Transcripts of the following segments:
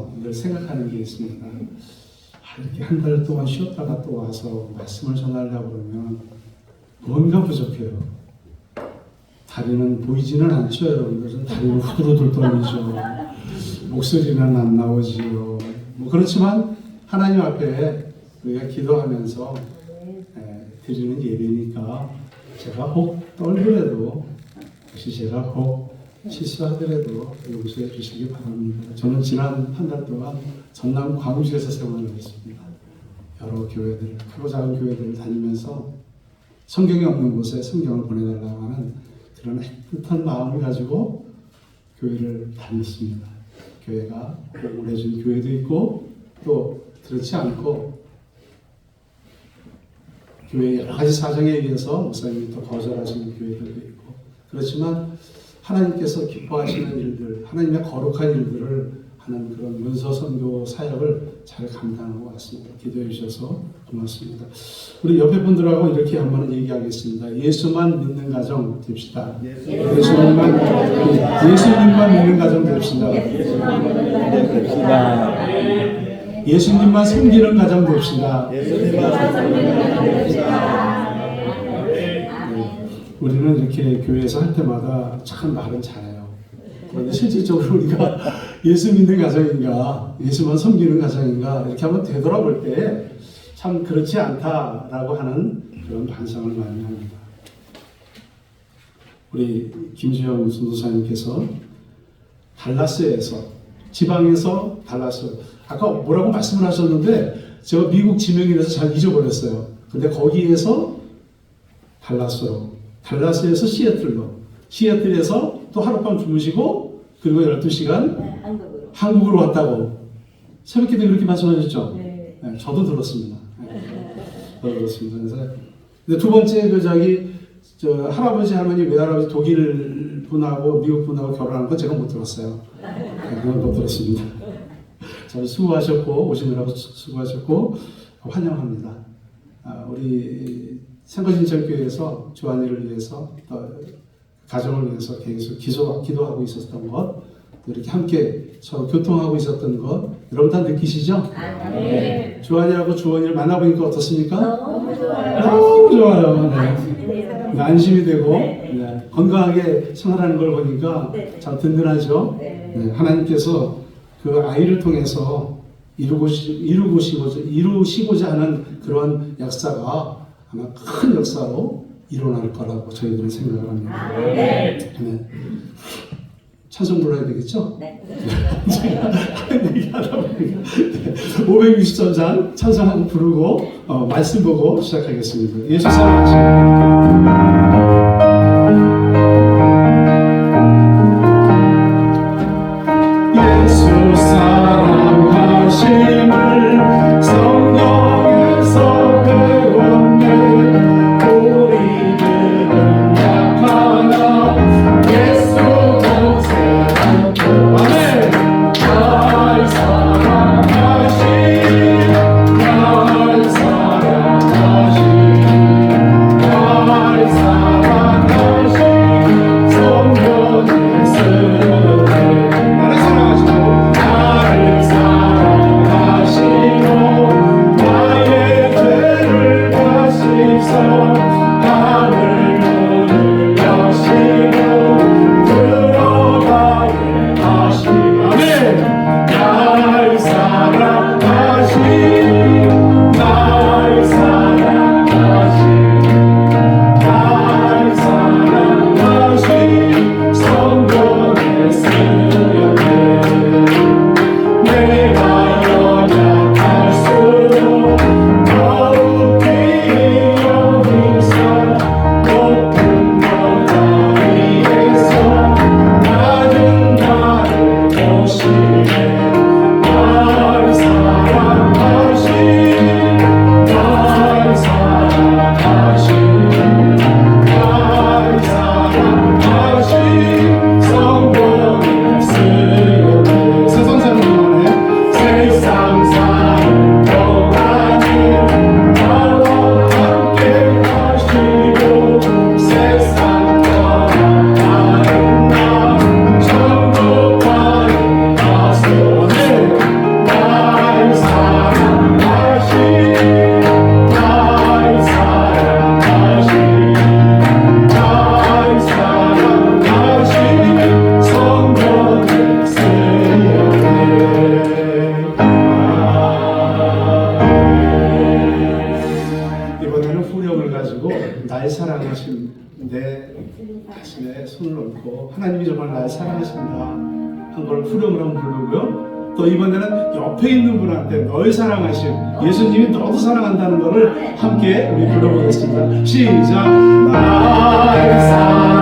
가면서 늘 생각하는 게 있습니다. 이렇게 한 달 동안 쉬었다가 또 와서 말씀을 전하려고 그러면 뭔가 부족해요. 다리는 보이지는 않죠, 여러분들. 다리는 후두루들 떨리죠. 목소리는 안 나오지요. 뭐 그렇지만 하나님 앞에 우리가 기도하면서 드리는 예배니까 제가 혹 떨더라도, 혹시 제가 혹 실수하더라도 용서해 주시기 바랍니다. 저는 지난 한 달 동안 전남 광주에서 생활을 했습니다. 여러 교회들, 크고 작은 교회들을 다니면서 성경이 없는 곳에 성경을 보내달라고 하는 그런 애틋한 마음을 가지고 교회를 다녔습니다. 교회가 응원해준 교회도 있고 또 그렇지 않고 교회의 여러 가지 사정에 의해서 목사님이 또 거절하시는 교회들도 있고, 그렇지만 하나님께서 기뻐하시는 일들, 하나님의 거룩한 일들을 하는 그런 문서 선교 사역을 잘 감당하고 왔습니다. 기도해 주셔서 고맙습니다. 우리 옆에 분들하고 이렇게 한번 얘기하겠습니다. 예수만 믿는 가정 됩시다. 예수님만 믿는 가정 됩시다. 예수님만 섬기는 가정 됩시다. 우리는 이렇게 교회에서 할 때마다 참 말은 잘해요. 그런데 실질적으로 우리가 예수 믿는 가정인가, 예수만 섬기는 가정인가 이렇게 한번 되돌아볼 때 참 그렇지 않다라고 하는 그런 반성을 많이 합니다. 우리 김주영 선교사님께서 달라스에서, 지방에서 달라스, 아까 뭐라고 말씀을 하셨는데 제가 미국 지명이라서 잘 잊어버렸어요. 근데 거기에서 달라스로, 달라스에서 시애틀로, 시애틀에서 또 하룻밤 주무시고 그리고 12시간 한국으로 왔다고 새벽기도 그렇게 말씀하셨죠? 네, 저도 들었습니다. 저도 들었습니다. 그래서 근데 두 번째 저 할아버지 할머니 외할아버지 독일 분하고 미국 분하고 결혼한 건 제가 못 들었어요. 그건 못 들었습니다. 잘 수고하셨고 오시느라고 수고하셨고 환영합니다. 우리 생거진철교회에서 조한이를 위해서 가정을 위해서 계속 기도하고 있었던 것, 이렇게 함께 서로 교통하고 있었던 것 여러분 다 느끼시죠? 네. 조한이하고 주원이를 만나보니까 어떻습니까? 너무 좋아요. 너무 좋아요. 네. 안심이 되고 네. 건강하게 생활하는 걸 보니까 참 든든하죠. 네. 하나님께서 그 아이를 통해서 이루시고자 하는 그런 역사가 아마 큰 역사로 일어날 거라고 저희들은 생각을 합니다. 네. 찬송 불러야 되겠죠? 네. 얘기하다 보니까 560전장 찬송 한번 부르고 말씀 보고 시작하겠습니다. 예수 사랑하시는 사랑하시는 가슴에 손을 얹고 하나님이 정말 나를 사랑하신다 한 걸 후렴을 한번 부르고요. 또 이번에는 옆에 있는 분한테 널 사랑하심, 예수님이 너도 사랑한다는 것을 함께 우리 불러보겠습니다. 시작. 날 사랑하심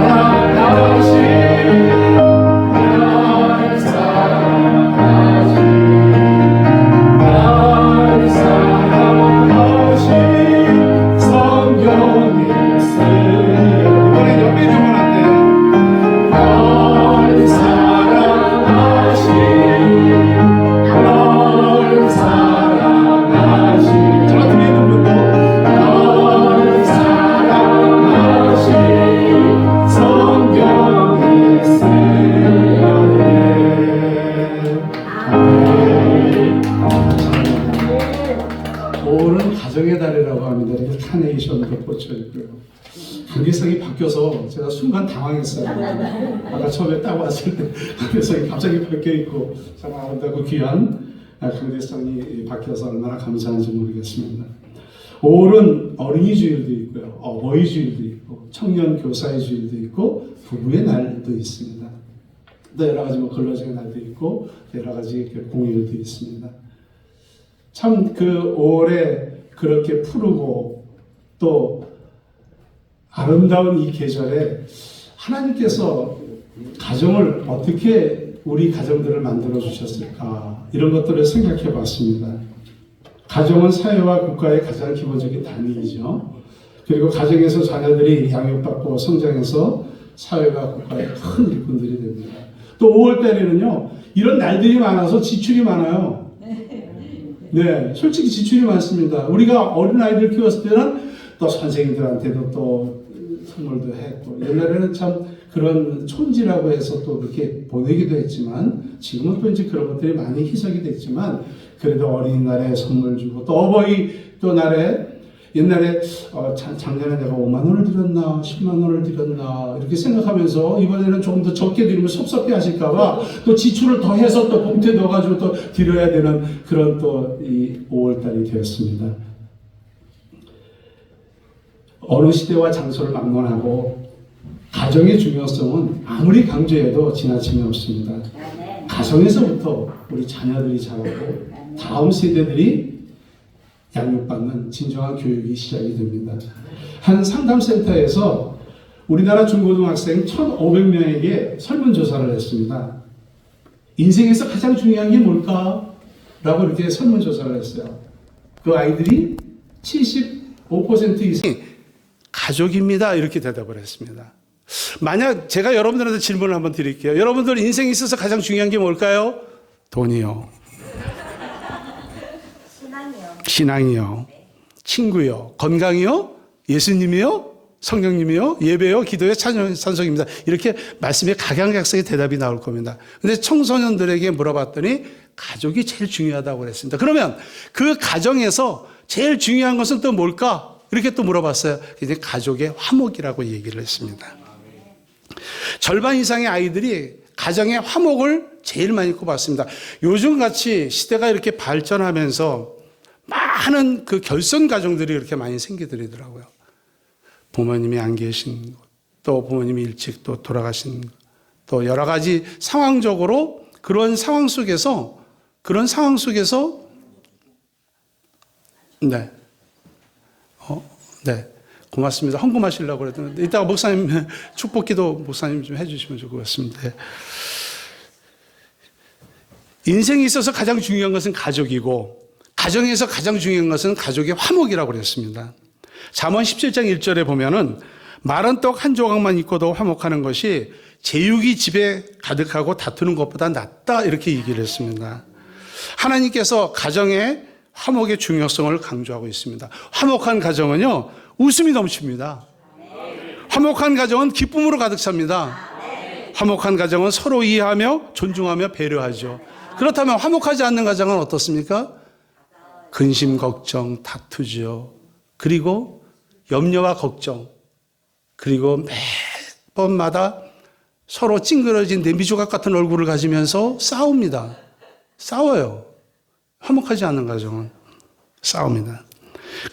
가정의 달이라고 합니다. 이렇게 카네이션도 꽂혀 있고요. 관계성이 바뀌어서 제가 순간 당황했어요. 아까 처음에 딱 왔을 때 관계성이 갑자기 바뀌어 있고 참 아름답고 귀한 관계성이 바뀌어서 얼마나 감사한지 모르겠습니다. 5월은 어린이 주일도 있고요. 어버이 주일도 있고 청년 교사의 주일도 있고 부부의 날도 있습니다. 또 여러 가지 근로자의 날도 있고 여러 가지 공휴일도 있습니다. 참 그 5월에 그렇게 푸르고 또 아름다운 이 계절에 하나님께서 가정을 어떻게 우리 가정들을 만들어 주셨을까 이런 것들을 생각해 봤습니다. 가정은 사회와 국가의 가장 기본적인 단위이죠. 그리고 가정에서 자녀들이 양육받고 성장해서 사회와 국가의 큰 일꾼들이 됩니다. 또 5월 달에는요 이런 날들이 많아서 지출이 많아요. 네, 솔직히 지출이 많습니다. 우리가 어린아이들 키웠을 때는 또 선생님들한테도 또 선물도 했고, 옛날에는 참 그런 촌지라고 해서 또 그렇게 보내기도 했지만, 지금은 또 이제 그런 것들이 많이 희석이 됐지만, 그래도 어린이날에 선물 주고, 또 어버이 또 날에 옛날에 작년에 내가 5만 원을 드렸나 10만 원을 드렸나 이렇게 생각하면서 이번에는 조금 더 적게 드리면 섭섭해 하실까봐 또 지출을 더 해서 또 봉투에 넣어가지고 또 드려야 되는 그런 또 이 5월달이 되었습니다. 어느 시대와 장소를 막론하고 가정의 중요성은 아무리 강조해도 지나침이 없습니다. 가정에서부터 우리 자녀들이 자라고 다음 세대들이 양육받는 진정한 교육이 시작이 됩니다. 한 상담센터에서 우리나라 중고등학생 1,500명에게 설문조사를 했습니다. 인생에서 가장 중요한 게 뭘까? 라고 이렇게 설문조사를 했어요. 그 아이들이 75% 이상이 가족입니다. 이렇게 대답을 했습니다. 만약 제가 여러분들한테 질문을 한번 드릴게요. 여러분들 인생에 있어서 가장 중요한 게 뭘까요? 돈이요. 신앙이요. 친구요. 건강이요. 예수님이요. 성령님이요. 예배요. 기도요. 찬송입니다. 이렇게 말씀에 각양각색의 대답이 나올 겁니다. 근데 청소년들에게 물어봤더니 가족이 제일 중요하다고 그랬습니다. 그러면 그 가정에서 제일 중요한 것은 또 뭘까? 이렇게 또 물어봤어요. 이제 가족의 화목이라고 얘기를 했습니다. 절반 이상의 아이들이 가정의 화목을 제일 많이 꼽았습니다. 요즘같이 시대가 이렇게 발전하면서 많은 그 결손 가정들이 이렇게 많이 생기더라고요. 부모님이 안 계신, 또 부모님이 일찍 또 돌아가신, 또 여러 가지 상황적으로 그런 상황 속에서, 네. 네. 고맙습니다. 헌금하시려고 그랬는데, 이따가 목사님, 축복기도 목사님 좀 해주시면 좋을 것 같습니다. 인생에 있어서 가장 중요한 것은 가족이고, 가정에서 가장 중요한 것은 가족의 화목이라고 그랬습니다. 잠언 17장 1절에 보면은 마른 떡 한 조각만 있고도 화목하는 것이 제육이 집에 가득하고 다투는 것보다 낫다 이렇게 얘기를 했습니다. 하나님께서 가정의 화목의 중요성을 강조하고 있습니다. 화목한 가정은요 웃음이 넘칩니다. 화목한 가정은 기쁨으로 가득 찹니다. 화목한 가정은 서로 이해하며 존중하며 배려하죠. 그렇다면 화목하지 않는 가정은 어떻습니까? 근심, 걱정, 다투죠. 그리고 염려와 걱정, 그리고 매번마다 서로 찡그러진 냄비조각 같은 얼굴을 가지면서 싸웁니다. 싸워요. 화목하지 않는 가정은 싸웁니다.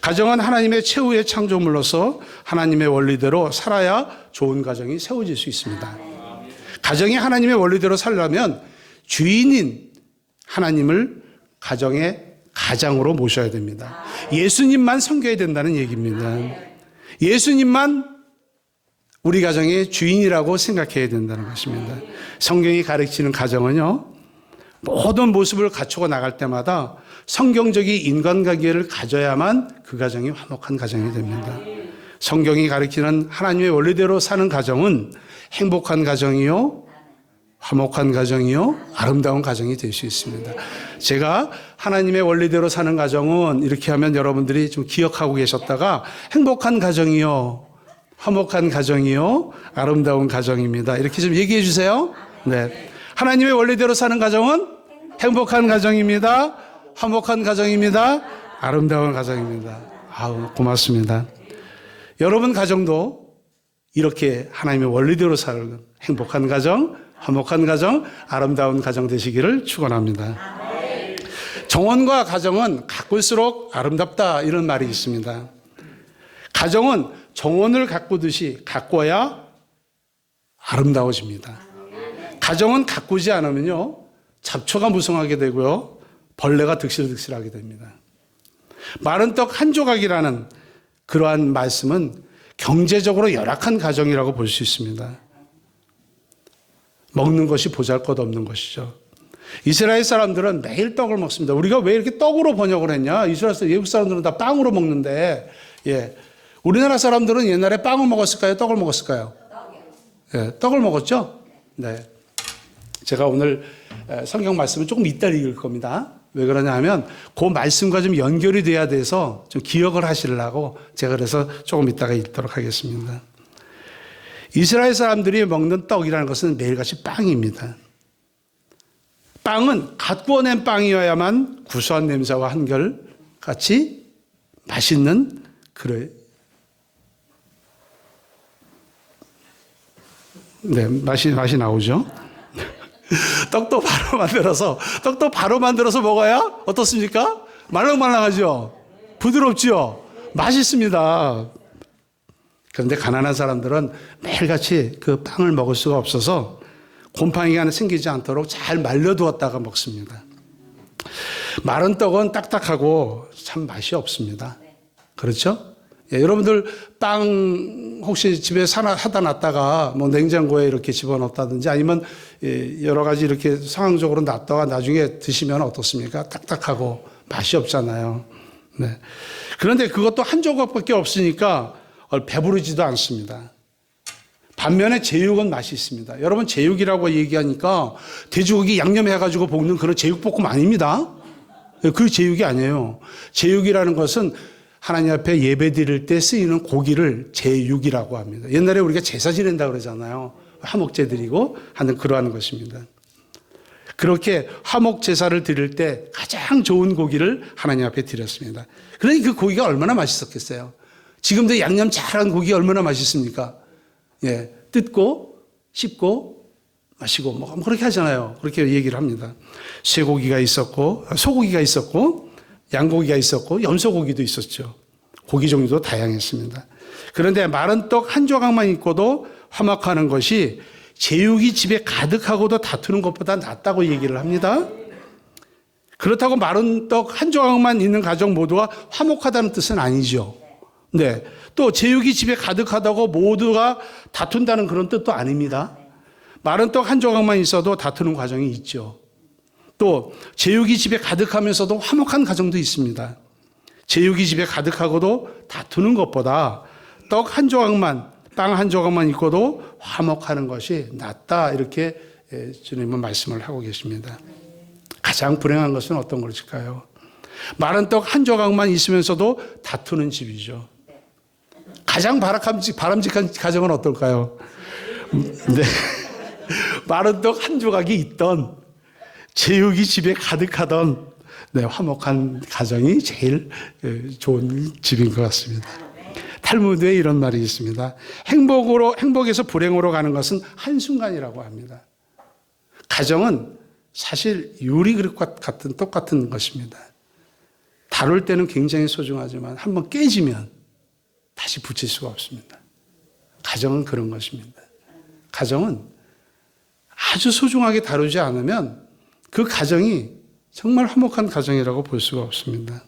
가정은 하나님의 최후의 창조물로서 하나님의 원리대로 살아야 좋은 가정이 세워질 수 있습니다. 가정이 하나님의 원리대로 살려면 주인인 하나님을 가정의 가장으로 모셔야 됩니다. 예수님만 섬겨야 된다는 얘기입니다. 예수님만 우리 가정의 주인이라고 생각해야 된다는 것입니다. 성경이 가르치는 가정은요, 모든 모습을 갖추고 나갈 때마다 성경적인 인간관계를 가져야만 그 가정이 화목한 가정이 됩니다. 성경이 가르치는 하나님의 원리대로 사는 가정은 행복한 가정이요, 화목한 가정이요, 아름다운 가정이 될 수 있습니다. 제가 하나님의 원리대로 사는 가정은 이렇게 하면 여러분들이 좀 기억하고 계셨다가 행복한 가정이요, 화목한 가정이요, 아름다운 가정입니다. 이렇게 좀 얘기해 주세요. 네. 하나님의 원리대로 사는 가정은 행복한 가정입니다. 화목한 가정입니다. 아름다운 가정입니다. 아우, 고맙습니다. 여러분 가정도 이렇게 하나님의 원리대로 사는 행복한 가정, 화목한 가정, 아름다운 가정 되시기를 축원합니다. 정원과 가정은 가꿀수록 아름답다, 이런 말이 있습니다. 가정은 정원을 가꾸듯이 가꿔야 아름다워집니다. 가정은 가꾸지 않으면요, 잡초가 무성하게 되고요, 벌레가 득실득실하게 됩니다. 마른 떡 한 조각이라는 그러한 말씀은 경제적으로 열악한 가정이라고 볼 수 있습니다. 먹는 것이 보잘것없는 것이죠. 이스라엘 사람들은 매일 떡을 먹습니다. 우리가 왜 이렇게 떡으로 번역을 했냐? 이스라엘 사람, 외국 사람들은 다 빵으로 먹는데, 예, 우리나라 사람들은 옛날에 빵을 먹었을까요? 떡을 먹었을까요? 예, 떡을 먹었죠? 네. 제가 오늘 성경 말씀을 조금 이따 읽을 겁니다. 왜 그러냐 하면 그 말씀과 좀 연결이 돼야 돼서 좀 기억을 하시려고 제가 그래서 조금 이따가 읽도록 하겠습니다. 이스라엘 사람들이 먹는 떡이라는 것은 매일같이 빵입니다. 빵은 갓 구워낸 빵이어야만 구수한 냄새와 한결같이 맛있는 맛이 나오죠. 떡도 바로 만들어서 먹어야 어떻습니까? 말랑말랑하죠? 부드럽죠? 맛있습니다. 그런데 가난한 사람들은 매일같이 그 빵을 먹을 수가 없어서 곰팡이가 생기지 않도록 잘 말려두었다가 먹습니다. 마른 떡은 딱딱하고 참 맛이 없습니다. 그렇죠? 예, 여러분들 빵 혹시 집에 사다 놨다가 뭐 냉장고에 이렇게 집어넣었다든지 아니면 여러 가지 이렇게 상황적으로 놨다가 나중에 드시면 어떻습니까? 딱딱하고 맛이 없잖아요. 네. 그런데 그것도 한 조각밖에 없으니까 배부르지도 않습니다. 반면에 제육은 맛이 있습니다. 여러분, 제육이라고 얘기하니까 돼지고기 양념해가지고 볶는 그런 제육볶음 아닙니다. 그 제육이 아니에요. 제육이라는 것은 하나님 앞에 예배 드릴 때 쓰이는 고기를 제육이라고 합니다. 옛날에 우리가 제사 지낸다고 그러잖아요. 화목제 드리고 하는 그러한 것입니다. 그렇게 화목 제사를 드릴 때 가장 좋은 고기를 하나님 앞에 드렸습니다. 그러니 그 고기가 얼마나 맛있었겠어요. 지금도 양념 잘한 고기 얼마나 맛있습니까? 예, 뜯고 씹고 마시고 뭐 그렇게 하잖아요. 그렇게 얘기를 합니다. 쇠고기가 있었고 소고기가 있었고 양고기가 있었고 염소고기도 있었죠. 고기 종류도 다양했습니다. 그런데 마른 떡 한 조각만 있고도 화목하는 것이 제육이 집에 가득하고도 다투는 것보다 낫다고 얘기를 합니다. 그렇다고 마른 떡 한 조각만 있는 가정 모두가 화목하다는 뜻은 아니죠. 네. 또 제육이 집에 가득하다고 모두가 다툰다는 그런 뜻도 아닙니다. 마른 떡 한 조각만 있어도 다투는 과정이 있죠. 또 제육이 집에 가득하면서도 화목한 가정도 있습니다. 제육이 집에 가득하고도 다투는 것보다 떡 한 조각만, 빵 한 조각만 있고도 화목하는 것이 낫다, 이렇게 주님은 말씀을 하고 계십니다. 가장 불행한 것은 어떤 것일까요? 마른 떡 한 조각만 있으면서도 다투는 집이죠. 가장 바람직한 가정은 어떨까요? 네. 마른 떡 한 조각이 있던, 제육이 집에 가득하던, 네, 화목한 가정이 제일 좋은 집인 것 같습니다. 탈무드에 이런 말이 있습니다. 행복에서 불행으로 가는 것은 한순간이라고 합니다. 가정은 사실 유리 그릇과 같은 똑같은 것입니다. 다룰 때는 굉장히 소중하지만 한번 깨지면 다시 붙일 수가 없습니다. 가정은 그런 것입니다. 가정은 아주 소중하게 다루지 않으면 그 가정이 정말 화목한 가정이라고 볼 수가 없습니다.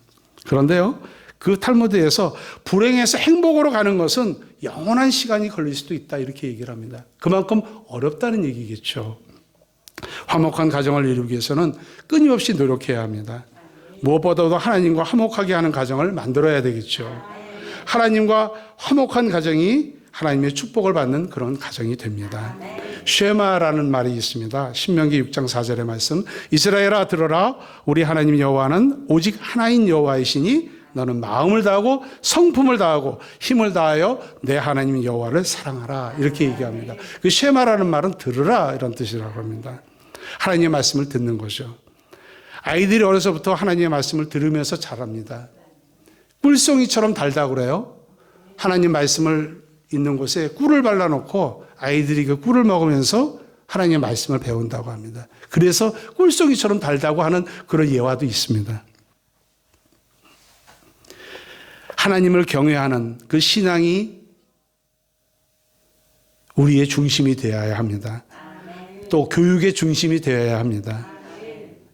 그런데요, 그 탈무드에서 불행에서 행복으로 가는 것은 영원한 시간이 걸릴 수도 있다 이렇게 얘기를 합니다. 그만큼 어렵다는 얘기겠죠. 화목한 가정을 이루기 위해서는 끊임없이 노력해야 합니다. 무엇보다도 하나님과 화목하게 하는 가정을 만들어야 되겠죠. 하나님과 화목한 가정이 하나님의 축복을 받는 그런 가정이 됩니다. 쉐마라는 말이 있습니다. 신명기 6장 4절의 말씀. 이스라엘아 들어라, 우리 하나님 여호와는 오직 하나인 여호와이시니 너는 마음을 다하고 성품을 다하고 힘을 다하여 내 하나님 여호와를 사랑하라 이렇게 얘기합니다. 그 쉐마라는 말은 들으라 이런 뜻이라고 합니다. 하나님의 말씀을 듣는 거죠. 아이들이 어려서부터 하나님의 말씀을 들으면서 자랍니다. 꿀송이처럼 달다고 그래요. 하나님 말씀을 있는 곳에 꿀을 발라놓고 아이들이 그 꿀을 먹으면서 하나님의 말씀을 배운다고 합니다. 그래서 꿀송이처럼 달다고 하는 그런 예화도 있습니다. 하나님을 경외하는 그 신앙이 우리의 중심이 되어야 합니다. 또 교육의 중심이 되어야 합니다.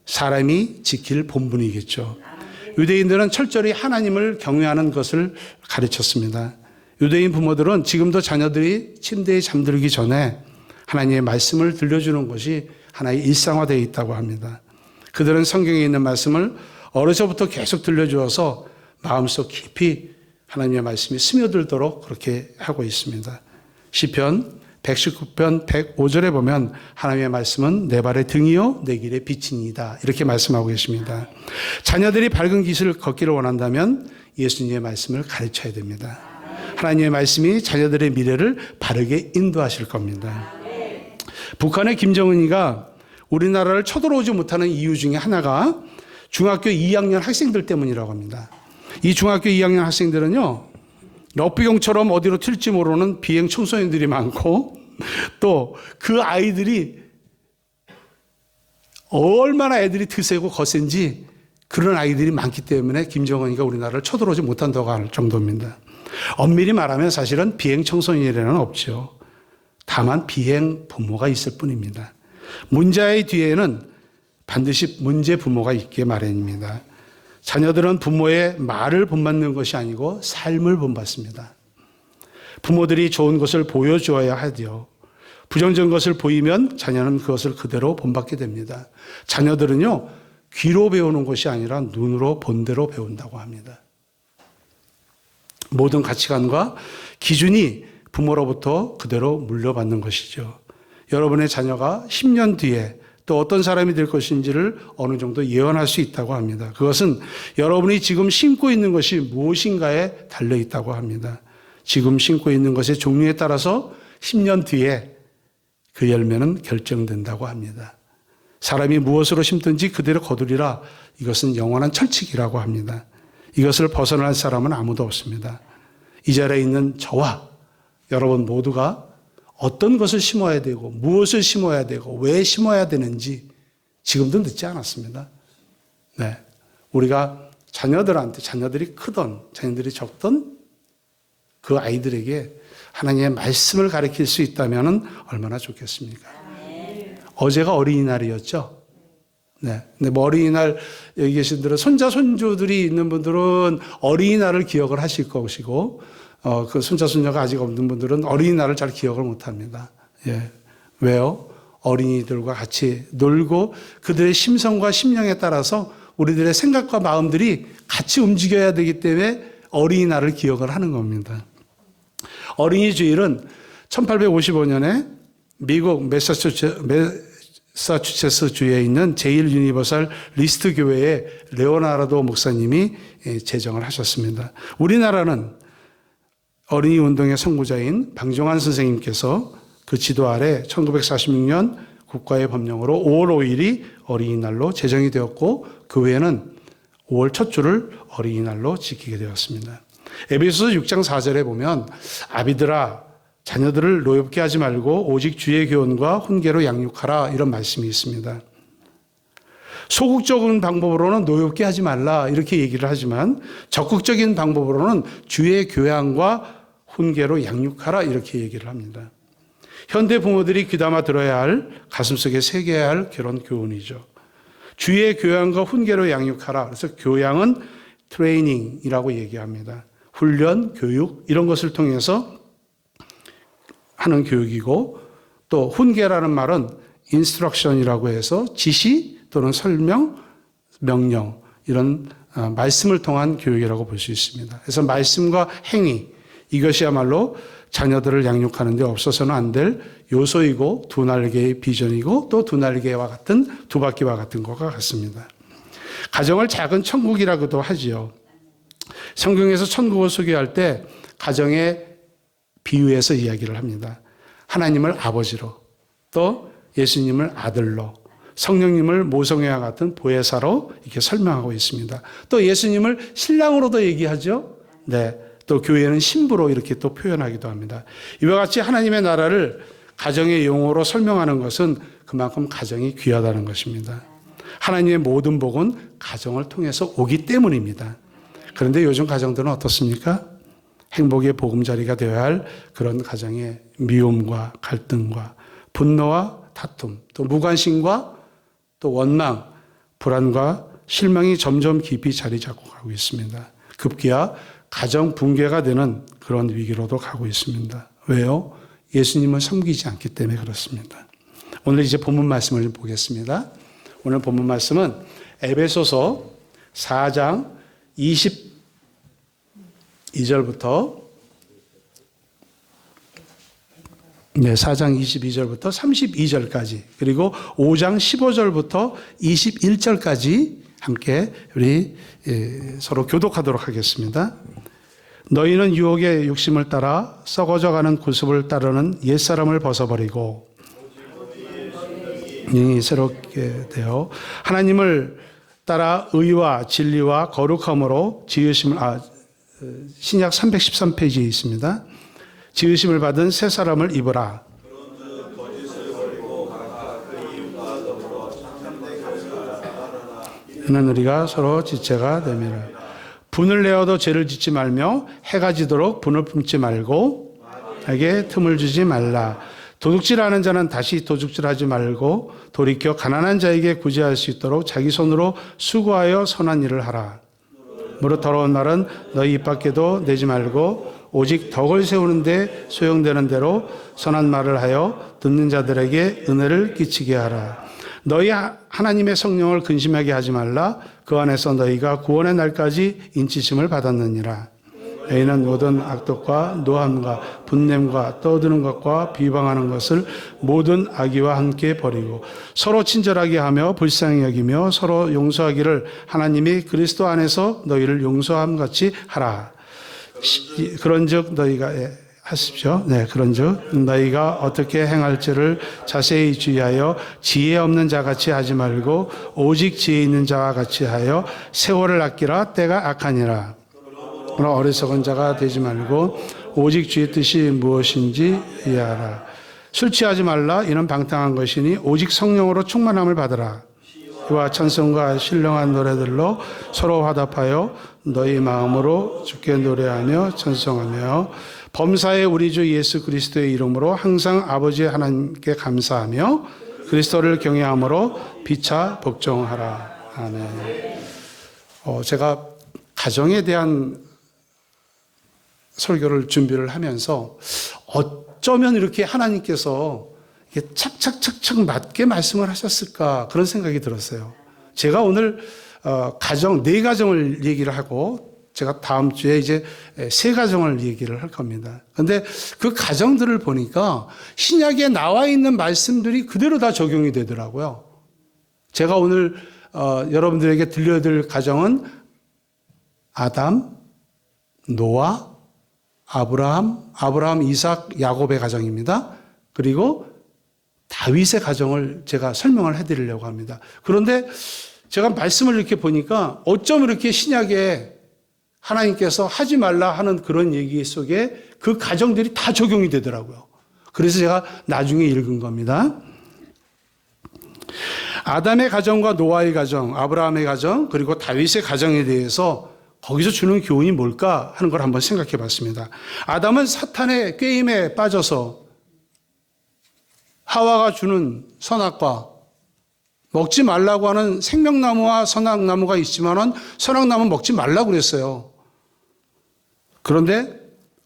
사람이 지킬 본분이겠죠. 유대인들은 철저히 하나님을 경외하는 것을 가르쳤습니다. 유대인 부모들은 지금도 자녀들이 침대에 잠들기 전에 하나님의 말씀을 들려주는 것이 하나의 일상화되어 있다고 합니다. 그들은 성경에 있는 말씀을 어려서부터 계속 들려주어서 마음속 깊이 하나님의 말씀이 스며들도록 그렇게 하고 있습니다. 시편 119편 105절에 보면 하나님의 말씀은 내 발의 등이요 내 길의 빛이니이다 이렇게 말씀하고 계십니다. 자녀들이 밝은 길을 걷기를 원한다면 예수님의 말씀을 가르쳐야 됩니다. 하나님의 말씀이 자녀들의 미래를 바르게 인도하실 겁니다. 북한의 김정은이가 우리나라를 쳐들어오지 못하는 이유 중에 하나가 중학교 2학년 학생들 때문이라고 합니다. 이 중학교 2학년 학생들은요, 럭비공처럼 어디로 튈지 모르는 비행 청소년들이 많고 또 그 아이들이 얼마나 애들이 드세고 거센지 그런 아이들이 많기 때문에 김정은이가 우리나라를 쳐들어오지 못한다고 할 정도입니다. 엄밀히 말하면 사실은 비행 청소년이라는 없죠. 다만 비행 부모가 있을 뿐입니다. 문제의 뒤에는 반드시 문제 부모가 있기에 마련입니다. 자녀들은 부모의 말을 본받는 것이 아니고 삶을 본받습니다. 부모들이 좋은 것을 보여주어야 하죠. 부정적인 것을 보이면 자녀는 그것을 그대로 본받게 됩니다. 자녀들은요, 귀로 배우는 것이 아니라 눈으로 본 대로 배운다고 합니다. 모든 가치관과 기준이 부모로부터 그대로 물려받는 것이죠. 여러분의 자녀가 10년 뒤에 또 어떤 사람이 될 것인지를 어느 정도 예언할 수 있다고 합니다. 그것은 여러분이 지금 심고 있는 것이 무엇인가에 달려 있다고 합니다. 지금 심고 있는 것의 종류에 따라서 10년 뒤에 그 열매는 결정된다고 합니다. 사람이 무엇으로 심든지 그대로 거두리라. 이것은 영원한 철칙이라고 합니다. 이것을 벗어날 사람은 아무도 없습니다. 이 자리에 있는 저와 여러분 모두가 어떤 것을 심어야 되고 무엇을 심어야 되고 왜 심어야 되는지 지금도 늦지 않았습니다. 네, 우리가 자녀들한테 자녀들이 크던 자녀들이 적던 그 아이들에게 하나님의 말씀을 가르칠 수 있다면 얼마나 좋겠습니까? 어제가 어린이날이었죠. 네, 근데 뭐 어린이날 여기 계신 분들은 손자 손주들이 있는 분들은 어린이날을 기억을 하실 것이고 그 손자 손녀가 아직 없는 분들은 어린이날을 잘 기억을 못합니다. 예, 왜요? 어린이들과 같이 놀고 그들의 심성과 심령에 따라서 우리들의 생각과 마음들이 같이 움직여야 되기 때문에 어린이날을 기억을 하는 겁니다. 어린이 주일은 1855년에 미국 매사추세츠 주에 있는 제일 유니버설 리스트 교회의 레오나르도 목사님이 제정을 하셨습니다. 우리나라는 어린이 운동의 선구자인 방종환 선생님께서 그 지도 아래 1946년 국가의 법령으로 5월 5일이 어린이날로 제정이 되었고 교회는 5월 첫 주를 어린이날로 지키게 되었습니다. 에베소서 6장 4절에 보면 아비들아 자녀들을 노엽게 하지 말고 오직 주의 교훈과 훈계로 양육하라 이런 말씀이 있습니다. 소극적인 방법으로는 노엽게 하지 말라 이렇게 얘기를 하지만 적극적인 방법으로는 주의 교양과 훈계로 양육하라 이렇게 얘기를 합니다. 현대 부모들이 귀담아 들어야 할, 가슴속에 새겨야 할 그런 교훈이죠. 주의 교양과 훈계로 양육하라. 그래서 교양은 트레이닝이라고 얘기합니다. 훈련, 교육 이런 것을 통해서 하는 교육이고, 또 훈계라는 말은 인스트럭션이라고 해서 지시 또는 설명, 명령 이런 말씀을 통한 교육이라고 볼 수 있습니다. 그래서 말씀과 행위 이것이야말로 자녀들을 양육하는 데 없어서는 안 될 요소이고 두 날개의 비전이고 또 두 날개와 같은 두 바퀴와 같은 것과 같습니다. 가정을 작은 천국이라고도 하지요. 성경에서 천국을 소개할 때 가정의 비유해서 이야기를 합니다. 하나님을 아버지로, 또 예수님을 아들로, 성령님을 모성애와 같은 보혜사로 이렇게 설명하고 있습니다. 또 예수님을 신랑으로도 얘기하죠. 네. 또 교회는 신부로 이렇게 또 표현하기도 합니다. 이와 같이 하나님의 나라를 가정의 용어로 설명하는 것은 그만큼 가정이 귀하다는 것입니다. 하나님의 모든 복은 가정을 통해서 오기 때문입니다. 그런데 요즘 가정들은 어떻습니까? 행복의 보금자리가 되어야 할 그런 가정의 미움과 갈등과 분노와 다툼, 또 무관심과 또 원망, 불안과 실망이 점점 깊이 자리 잡고 가고 있습니다. 급기야 가정 붕괴가 되는 그런 위기로도 가고 있습니다. 왜요? 예수님을 섬기지 않기 때문에 그렇습니다. 오늘 이제 본문 말씀을 좀 보겠습니다. 오늘 본문 말씀은 에베소서 4장 22절부터 4장 22절부터 32절까지 그리고 5장 15절부터 21절까지 함께 우리 서로 교독하도록 하겠습니다. 너희는 유혹의 욕심을 따라 썩어져가는 구습을 따르는 옛사람을 벗어버리고 새롭게 되어 하나님을 따라 의와 진리와 거룩함으로 지으심을 신약 313페이지에 있습니다. 지으심을 받은 새 사람을 입으라. 이는 우리가 서로 지체가 됨이라. 분을 내어도 죄를 짓지 말며 해가 지도록 분을 품지 말고 에게 틈을 주지 말라. 도둑질하는 자는 다시 도둑질하지 말고 돌이켜 가난한 자에게 구제할 수 있도록 자기 손으로 수고하여 선한 일을 하라. 무릇 더러운 말은 너희 입 밖에도 내지 말고 오직 덕을 세우는데 소용되는 대로 선한 말을 하여 듣는 자들에게 은혜를 끼치게 하라. 너희 하나님의 성령을 근심하게 하지 말라. 그 안에서 너희가 구원의 날까지 인치심을 받았느니라. 너희는 모든 악독과 노함과 분냄과 떠드는 것과 비방하는 것을 모든 악의와 함께 버리고 서로 친절하게 하며 불쌍히 여기며 서로 용서하기를 하나님이 그리스도 안에서 너희를 용서함 같이 하라. 그런즉 너희가 하십시오. 네, 그런즉 너희가 어떻게 행할지를 자세히 주의하여 지혜 없는 자같이 하지 말고 오직 지혜 있는 자와 같이 하여 세월을 아끼라. 때가 악하니라. 그러나 어리석은 자가 되지 말고 오직 주의 뜻이 무엇인지 이해하라. 술 취하지 말라. 이는 방탕한 것이니 오직 성령으로 충만함을 받으라. 이와 찬송과 신령한 노래들로 서로 화답하여 너희 마음으로 주께 노래하며 찬송하며 범사의 우리 주 예수 그리스도의 이름으로 항상 아버지 하나님께 감사하며 그리스도를 경외함으로 피차 복종하라. 아멘. 제가 가정에 대한 설교를 준비를 하면서 어쩌면 이렇게 하나님께서 이렇게 착착착착 맞게 말씀을 하셨을까 그런 생각이 들었어요. 제가 오늘 네 가정을 얘기를 하고 제가 다음 주에 이제 3가정을 얘기를 할 겁니다. 그런데 그 가정들을 보니까 신약에 나와 있는 말씀들이 그대로 다 적용이 되더라고요. 제가 오늘 여러분들에게 들려드릴 가정은 아담, 노아, 아브라함, 이삭, 야곱의 가정입니다. 그리고 다윗의 가정을 제가 설명을 해드리려고 합니다. 그런데 제가 말씀을 이렇게 보니까 어쩜 이렇게 신약에 하나님께서 하지 말라 하는 그런 얘기 속에 그 가정들이 다 적용이 되더라고요. 그래서 제가 나중에 읽은 겁니다. 아담의 가정과 노아의 가정, 아브라함의 가정, 그리고 다윗의 가정에 대해서 거기서 주는 교훈이 뭘까 하는 걸 한번 생각해 봤습니다. 아담은 사탄의 꾀임에 빠져서 하와가 주는 선악과 먹지 말라고 하는 생명나무와 선악나무가 있지만은 선악나무 먹지 말라고 그랬어요. 그런데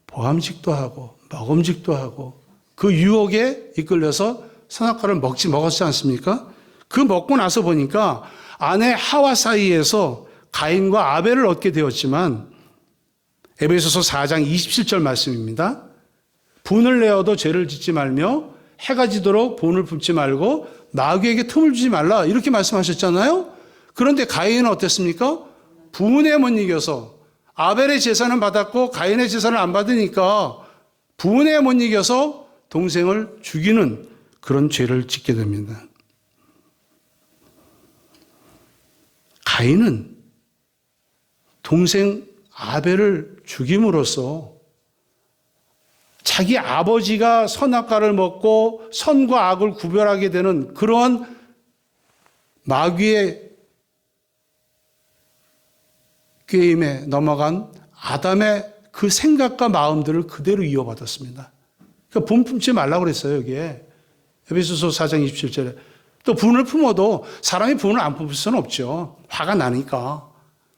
보암직도 하고 먹음직도 하고 그 유혹에 이끌려서 선악과를 먹었지 않습니까? 그 먹고 나서 보니까 아내 하와 사이에서 가인과 아벨을 얻게 되었지만 에베소서 4장 27절 말씀입니다. 분을 내어도 죄를 짓지 말며 해가 지도록 본을 품지 말고 마귀에게 틈을 주지 말라 이렇게 말씀하셨잖아요. 그런데 가인은 어땠습니까? 분에 못 이겨서 아벨의 제사는 받았고 가인의 제사를 안 받으니까 분에 못 이겨서 동생을 죽이는 그런 죄를 짓게 됩니다. 가인은 동생 아벨을 죽임으로써 자기 아버지가 선악과를 먹고 선과 악을 구별하게 되는 그러한 마귀의 꾀임에 넘어간 아담의 그 생각과 마음들을 그대로 이어받았습니다. 그러니까 분 품지 말라고 그랬어요, 여기에. 에베소서 4장 27절에. 또 분을 품어도 사람이 분을 안 품을 수는 없죠. 화가 나니까.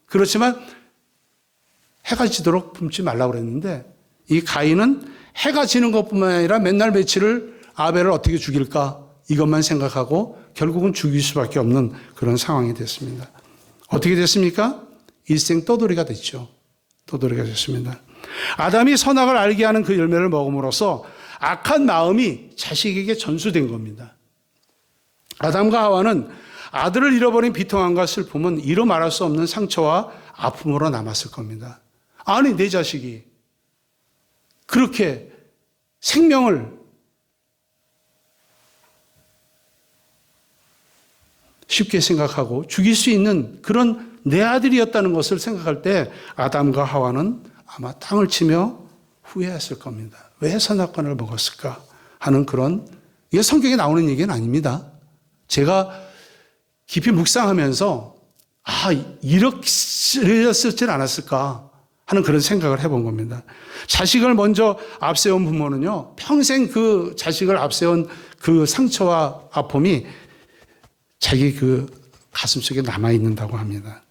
그렇지만 해가 지도록 품지 말라고 그랬는데 이 가인은 해가 지는 것뿐만 아니라 맨날 며칠을 아벨을 어떻게 죽일까 이것만 생각하고 결국은 죽일 수밖에 없는 그런 상황이 됐습니다. 어떻게 됐습니까? 일생 떠돌이가 됐죠. 떠돌이가 됐습니다. 아담이 선악을 알게 하는 그 열매를 먹음으로써 악한 마음이 자식에게 전수된 겁니다. 아담과 하와는 아들을 잃어버린 비통함과 슬픔은 이루 말할 수 없는 상처와 아픔으로 남았을 겁니다. 아니, 내 자식이 그렇게 생명을 쉽게 생각하고 죽일 수 있는 그런 내 아들이었다는 것을 생각할 때 아담과 하와는 아마 땅을 치며 후회했을 겁니다. 왜 선악과를 먹었을까 하는 그런, 이게 성경에 나오는 얘기는 아닙니다. 제가 깊이 묵상하면서 이렇게 쓰진 않았을까 하는 그런 생각을 해본 겁니다. 자식을 먼저 앞세운 부모는요, 평생 그 자식을 앞세운 그 상처와 아픔이 자기 그 가슴 속에 남아있는다고 합니다.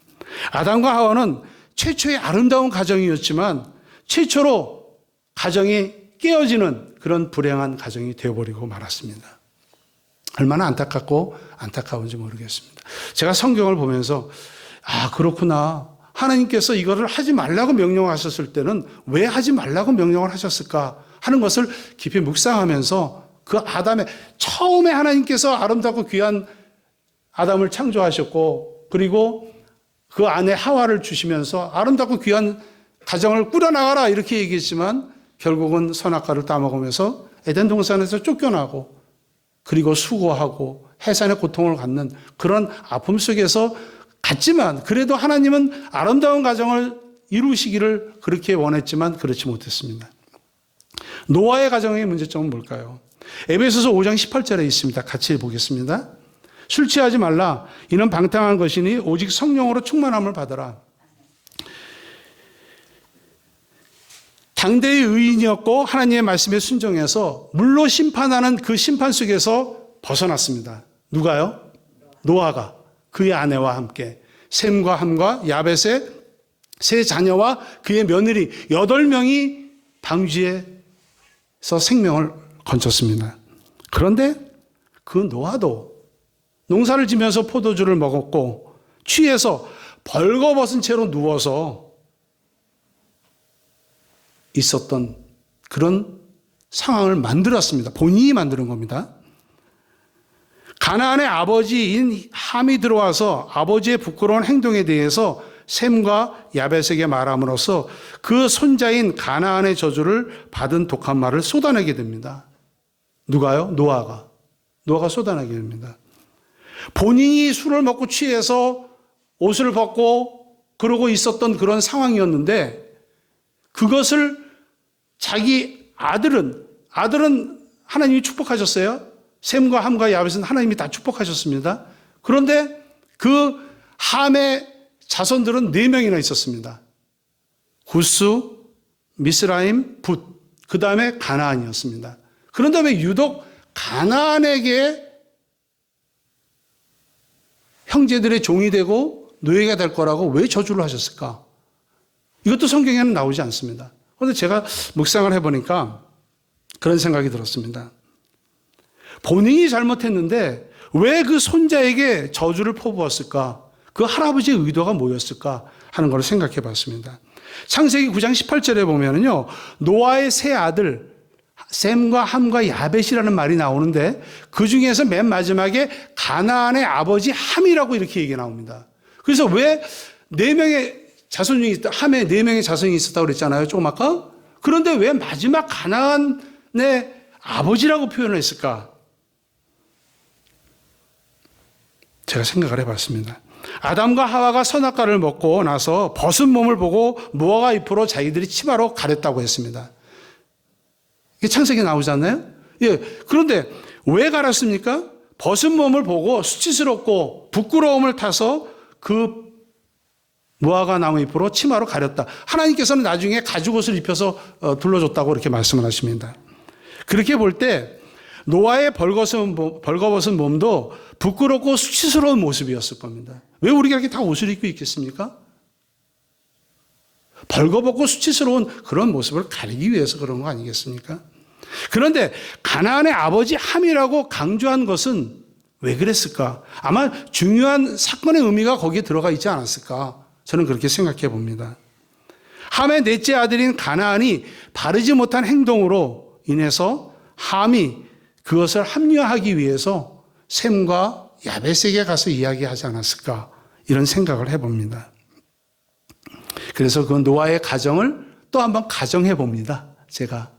아담과 하와는 최초의 아름다운 가정이었지만 최초로 가정이 깨어지는 그런 불행한 가정이 되어버리고 말았습니다. 얼마나 안타깝고 안타까운지 모르겠습니다. 제가 성경을 보면서 그렇구나. 하나님께서 이거를 하지 말라고 명령하셨을 때는 왜 하지 말라고 명령을 하셨을까 하는 것을 깊이 묵상하면서 그 아담의 처음에 하나님께서 아름답고 귀한 아담을 창조하셨고 그리고 그 안에 하와를 주시면서 아름답고 귀한 가정을 꾸려나가라 이렇게 얘기했지만 결국은 선악과를 따먹으면서 에덴 동산에서 쫓겨나고 그리고 수고하고 해산의 고통을 갖는 그런 아픔 속에서 갔지만 그래도 하나님은 아름다운 가정을 이루시기를 그렇게 원했지만 그렇지 못했습니다. 노아의 가정의 문제점은 뭘까요? 에베소서 5장 18절에 있습니다. 같이 보겠습니다. 술 취하지 말라. 이는 방탕한 것이니 오직 성령으로 충만함을 받으라. 당대의 의인이었고 하나님의 말씀에 순종해서 물로 심판하는 그 심판 속에서 벗어났습니다. 누가요? 노아가 그의 아내와 함께 셈과 함과 야벳의 세 자녀와 그의 며느리 8명이 방주에서 생명을 건졌습니다. 그런데 그 노아도 농사를 지면서 포도주를 먹었고 취해서 벌거벗은 채로 누워서 있었던 그런 상황을 만들었습니다. 본인이 만드는 겁니다. 가나안의 아버지인 함이 들어와서 아버지의 부끄러운 행동에 대해서 셈과 야벳에게 말함으로써 그 손자인 가나안의 저주를 받은 독한 말을 쏟아내게 됩니다. 누가요? 노아가 쏟아내게 됩니다. 본인이 술을 먹고 취해서 옷을 벗고 그러고 있었던 그런 상황이었는데 그것을 자기 아들은 하나님이 축복하셨어요. 셈과 함과 야벳은 하나님이 다 축복하셨습니다. 그런데 그 함의 자손들은 4명이나 있었습니다. 구스, 미스라임, 붓, 그 다음에 가나안이었습니다. 그런데 왜 유독 가나안에게 형제들의 종이 되고 노예가 될 거라고 왜 저주를 하셨을까? 이것도 성경에는 나오지 않습니다. 그런데 제가 묵상을 해보니까 그런 생각이 들었습니다. 본인이 잘못했는데 왜 그 손자에게 저주를 퍼부었을까? 그 할아버지의 의도가 뭐였을까? 하는 걸 생각해 봤습니다. 창세기 9장 18절에 보면은요, 노아의 세 아들, 셈과 함과 야벳이라는 말이 나오는데 그 중에서 맨 마지막에 가나안의 아버지 함이라고 이렇게 얘기 나옵니다. 그래서 왜 4명의 자손이 있다, 함에 4명의 자손이 있었다고 그랬잖아요, 조금 아까? 그런데 왜 마지막 가나안의 아버지라고 표현을 했을까? 제가 생각을 해봤습니다. 아담과 하와가 선악과를 먹고 나서 벗은 몸을 보고 무화과 잎으로 자기들이 치마로 가렸다고 했습니다. 이게 창세기에 나오지 않나요? 예. 그런데 왜 갈았습니까? 벗은 몸을 보고 수치스럽고 부끄러움을 타서 그 무화과 나무 잎으로 치마로 가렸다. 하나님께서는 나중에 가죽옷을 입혀서 둘러줬다고 이렇게 말씀을 하십니다. 그렇게 볼 때 노아의 벌거벗은 몸도 부끄럽고 수치스러운 모습이었을 겁니다. 왜 우리가 이렇게 다 옷을 입고 있겠습니까? 벌거벗고 수치스러운 그런 모습을 가리기 위해서 그런 거 아니겠습니까? 그런데 가나안의 아버지 함이라고 강조한 것은 왜 그랬을까? 아마 중요한 사건의 의미가 거기에 들어가 있지 않았을까? 저는 그렇게 생각해 봅니다. 함의 넷째 아들인 가나안이 바르지 못한 행동으로 인해서 함이 그것을 합리화하기 위해서 셈과 야벳에게 가서 이야기하지 않았을까? 이런 생각을 해봅니다. 그래서 그 노아의 가정을 또 한번 가정해 봅니다. 제가.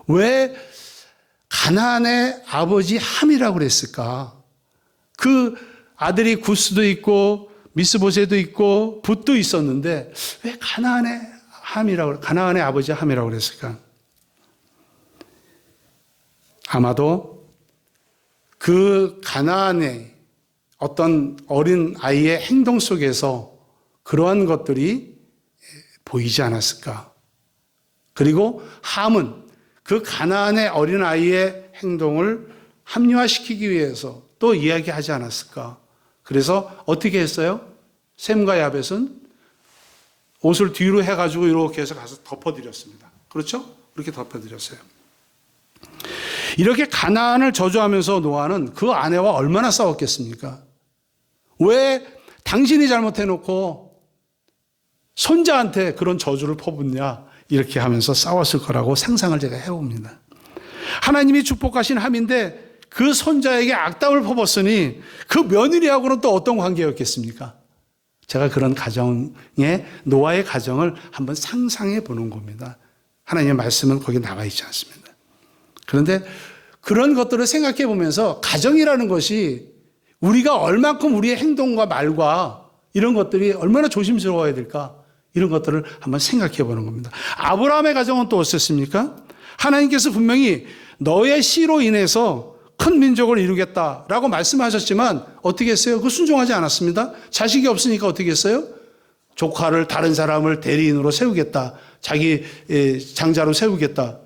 왜 가나안의 아버지 함이라고 그랬을까? 그 아들이 구스도 있고 미스보셋도 있고 붓도 있었는데 왜 가나안의 아버지 함이라고 그랬을까? 아마도 그 가나안의 어떤 어린 아이의 행동 속에서 그러한 것들이 보이지 않았을까? 그리고 함은 그 가나안의 어린 아이의 행동을 합리화시키기 위해서 또 이야기하지 않았을까? 그래서 어떻게 했어요? 셈과 야벳은 옷을 뒤로 해가지고 이렇게 해서 가서 덮어드렸습니다. 그렇죠? 그렇게 덮어드렸어요. 이렇게 가나안을 저주하면서 노아는 그 아내와 얼마나 싸웠겠습니까? 왜 당신이 잘못해놓고 손자한테 그런 저주를 퍼붓냐? 이렇게 하면서 싸웠을 거라고 상상을 제가 해봅니다. 하나님이 축복하신 함인데 그 손자에게 악담을 퍼붓으니 그 며느리하고는 또 어떤 관계였겠습니까? 제가 그런 가정의 노아의 가정을 한번 상상해 보는 겁니다. 하나님의 말씀은 거기 나와 있지 않습니다. 그런데 그런 것들을 생각해 보면서 가정이라는 것이 우리가 얼만큼 우리의 행동과 말과 이런 것들이 얼마나 조심스러워야 될까? 이런 것들을 한번 생각해 보는 겁니다. 아브라함의 가정은 또 어땠습니까? 하나님께서 분명히 너의 씨로 인해서 큰 민족을 이루겠다라고 말씀하셨지만 어떻게 했어요? 그 순종하지 않았습니다. 자식이 없으니까 어떻게 했어요? 조카를 다른 사람을 대리인으로 세우겠다. 자기 장자로 세우겠다.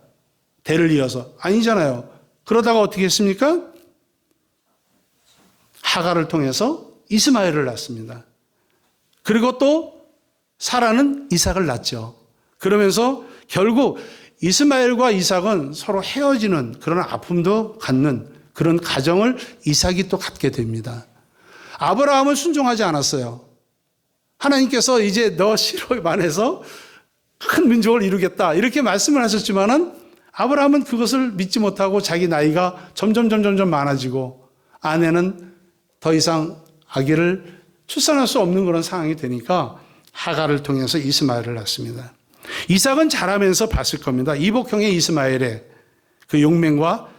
대를 이어서. 아니잖아요. 그러다가 어떻게 했습니까? 하갈을 통해서 이스마엘을 낳습니다. 그리고 또 사라는 이삭을 낳죠. 그러면서 결국 이스마엘과 이삭은 서로 헤어지는 그런 아픔도 갖는 그런 가정을 이삭이 또 갖게 됩니다. 아브라함은 순종하지 않았어요. 하나님께서 이제 너 씨로 반해서 큰 민족을 이루겠다 이렇게 말씀을 하셨지만은 아브라함은 그것을 믿지 못하고 자기 나이가 점점 많아지고 아내는 더 이상 아기를 출산할 수 없는 그런 상황이 되니까 하갈을 통해서 이스마엘을 낳습니다. 이삭은 자라면서 봤을 겁니다. 이복형의 이스마엘의 그 용맹과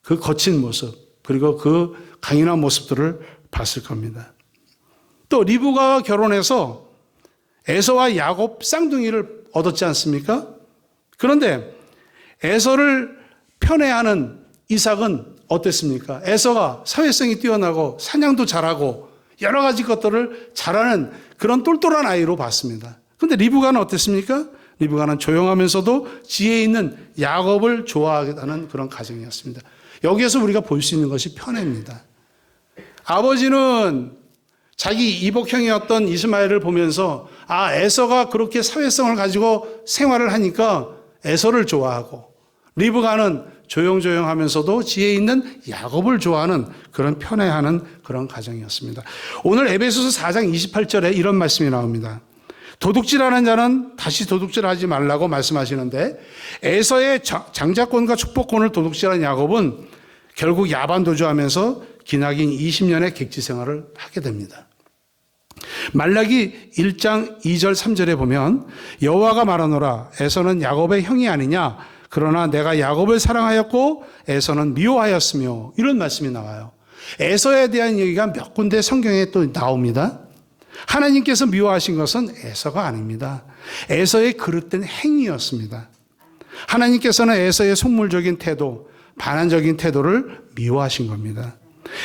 그 거친 모습 그리고 그 강인한 모습들을 봤을 겁니다. 또 리브가와 결혼해서 에서와 야곱 쌍둥이를 얻었지 않습니까? 그런데 에서를 편애하는 이삭은 어땠습니까? 에서가 사회성이 뛰어나고 사냥도 잘하고 여러 가지 것들을 잘하는 그런 똘똘한 아이로 봤습니다. 근데 리브가는 어땠습니까? 리브가는 조용하면서도 지혜 있는 야곱을 좋아하는 그런 가정이었습니다. 여기에서 우리가 볼 수 있는 것이 편애입니다. 아버지는 자기 이복형이었던 이스마엘을 보면서 에서가 그렇게 사회성을 가지고 생활을 하니까 에서를 좋아하고, 리브가는 조용조용하면서도 지혜 있는 야곱을 좋아하는 그런 편애하는 그런 가정이었습니다. 오늘 에베소서 4장 28절에 이런 말씀이 나옵니다. 도둑질하는 자는 다시 도둑질하지 말라고 말씀하시는데, 에서의 장자권과 축복권을 도둑질한 야곱은 결국 야반도주하면서 기나긴 20년의 객지 생활을 하게 됩니다. 말라기 1장 2절 3절에 보면 여호와가 말하노라, 에서는 야곱의 형이 아니냐, 그러나 내가 야곱을 사랑하였고 에서는 미워하였으며, 이런 말씀이 나와요. 에서에 대한 얘기가 몇 군데 성경에 또 나옵니다. 하나님께서 미워하신 것은 에서가 아닙니다. 에서의 그릇된 행위였습니다. 하나님께서는 에서의 속물적인 태도, 반환적인 태도를 미워하신 겁니다.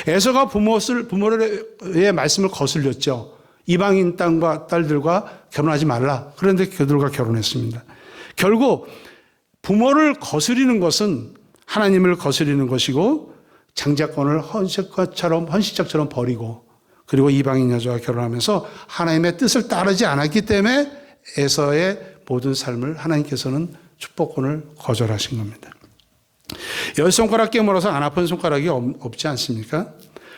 에서가 부모의 말씀을 거슬렸죠. 이방인 땅과 딸들과 결혼하지 말라. 그런데 그들과 결혼했습니다. 결국 부모를 거스리는 것은 하나님을 거스리는 것이고, 장자권을 헌신짝처럼 버리고, 그리고 이방인 여자와 결혼하면서 하나님의 뜻을 따르지 않았기 때문에 에서의 모든 삶을 하나님께서는 축복권을 거절하신 겁니다. 10손가락 깨물어서 안 아픈 손가락이 없지 않습니까?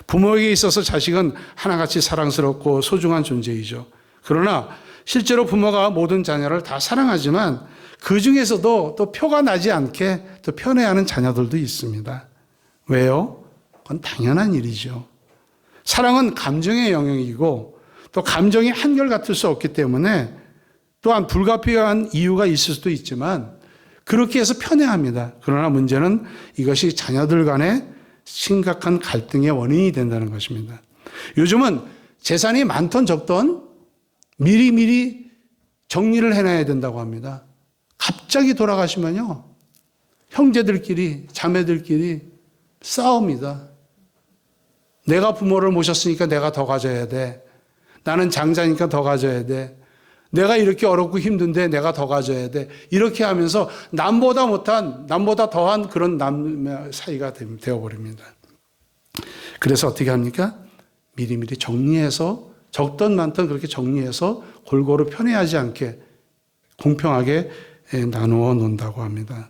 부모에게 있어서 자식은 하나같이 사랑스럽고 소중한 존재이죠. 그러나 실제로 부모가 모든 자녀를 다 사랑하지만 그 중에서도 또 표가 나지 않게 또 편애하는 자녀들도 있습니다. 왜요? 그건 당연한 일이죠. 사랑은 감정의 영역이고, 또 감정이 한결같을 수 없기 때문에 또한 불가피한 이유가 있을 수도 있지만 그렇게 해서 편애합니다. 그러나 문제는 이것이 자녀들 간의 심각한 갈등의 원인이 된다는 것입니다. 요즘은 재산이 많던 적던 미리미리 정리를 해놔야 된다고 합니다. 갑자기 돌아가시면요, 형제들끼리, 자매들끼리 싸웁니다. 내가 부모를 모셨으니까 내가 더 가져야 돼. 나는 장자니까 더 가져야 돼. 내가 이렇게 어렵고 힘든데 내가 더 가져야 돼. 이렇게 하면서 남보다 못한, 남보다 더한 그런 남 사이가 되어버립니다. 그래서 어떻게 합니까? 미리미리 정리해서, 적던 많던 그렇게 정리해서 골고루 편애하지 않게 공평하게 나누어 놓는다고 합니다.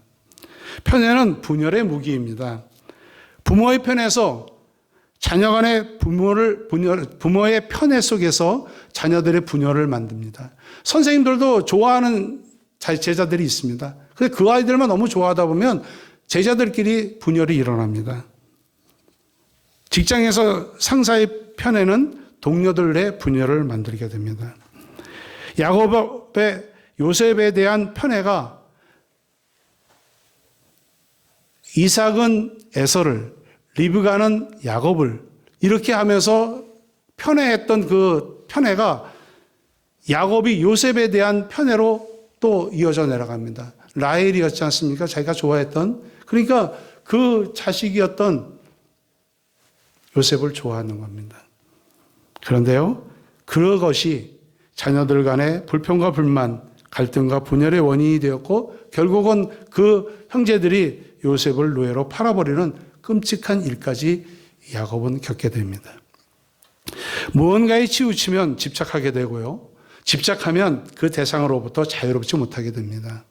편애는 분열의 무기입니다. 부모의 편에서 자녀 간의 부모의 편애 속에서 자녀들의 분열을 만듭니다. 선생님들도 좋아하는 제자들이 있습니다. 근데 그 아이들만 너무 좋아하다 보면 제자들끼리 분열이 일어납니다. 직장에서 상사의 편애는 동료들의 분열을 만들게 됩니다. 야곱의 요셉에 대한 편애가 이삭은 에서를, 리브가는 야곱을 이렇게 하면서 편애했던 그 편애가 야곱이 요셉에 대한 편애로 또 이어져 내려갑니다. 라헬이었지 않습니까? 자기가 좋아했던, 그러니까 그 자식이었던 요셉을 좋아하는 겁니다. 그런데요, 그것이 자녀들 간의 불평과 불만, 갈등과 분열의 원인이 되었고, 결국은 그 형제들이 요셉을 노예로 팔아버리는 끔찍한 일까지 야곱은 겪게 됩니다. 무언가에 치우치면 집착하게 되고요, 집착하면 그 대상으로부터 자유롭지 못하게 됩니다.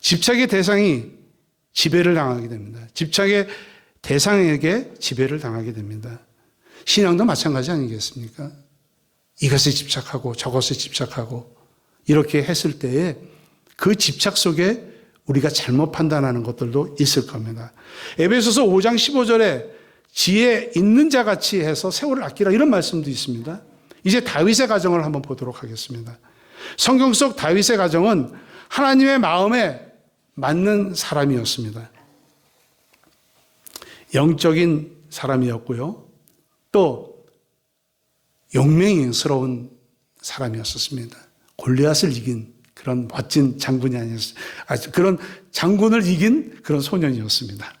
집착의 대상이 지배를 당하게 됩니다. 집착의 대상에게 지배를 당하게 됩니다. 신앙도 마찬가지 아니겠습니까? 이것에 집착하고 저것에 집착하고 이렇게 했을 때에 그 집착 속에 우리가 잘못 판단하는 것들도 있을 겁니다. 에베소서 5장 15절에 지혜 있는 자같이 해서 세월을 아끼라, 이런 말씀도 있습니다. 이제 다윗의 가정을 한번 보도록 하겠습니다. 성경 속 다윗의 가정은 하나님의 마음에 맞는 사람이었습니다. 영적인 사람이었고요, 또 용맹스러운 사람이었습니다. 골리앗을 이긴 그런 멋진 장군이 아니었어요. 그런 장군을 이긴 그런 소년이었습니다.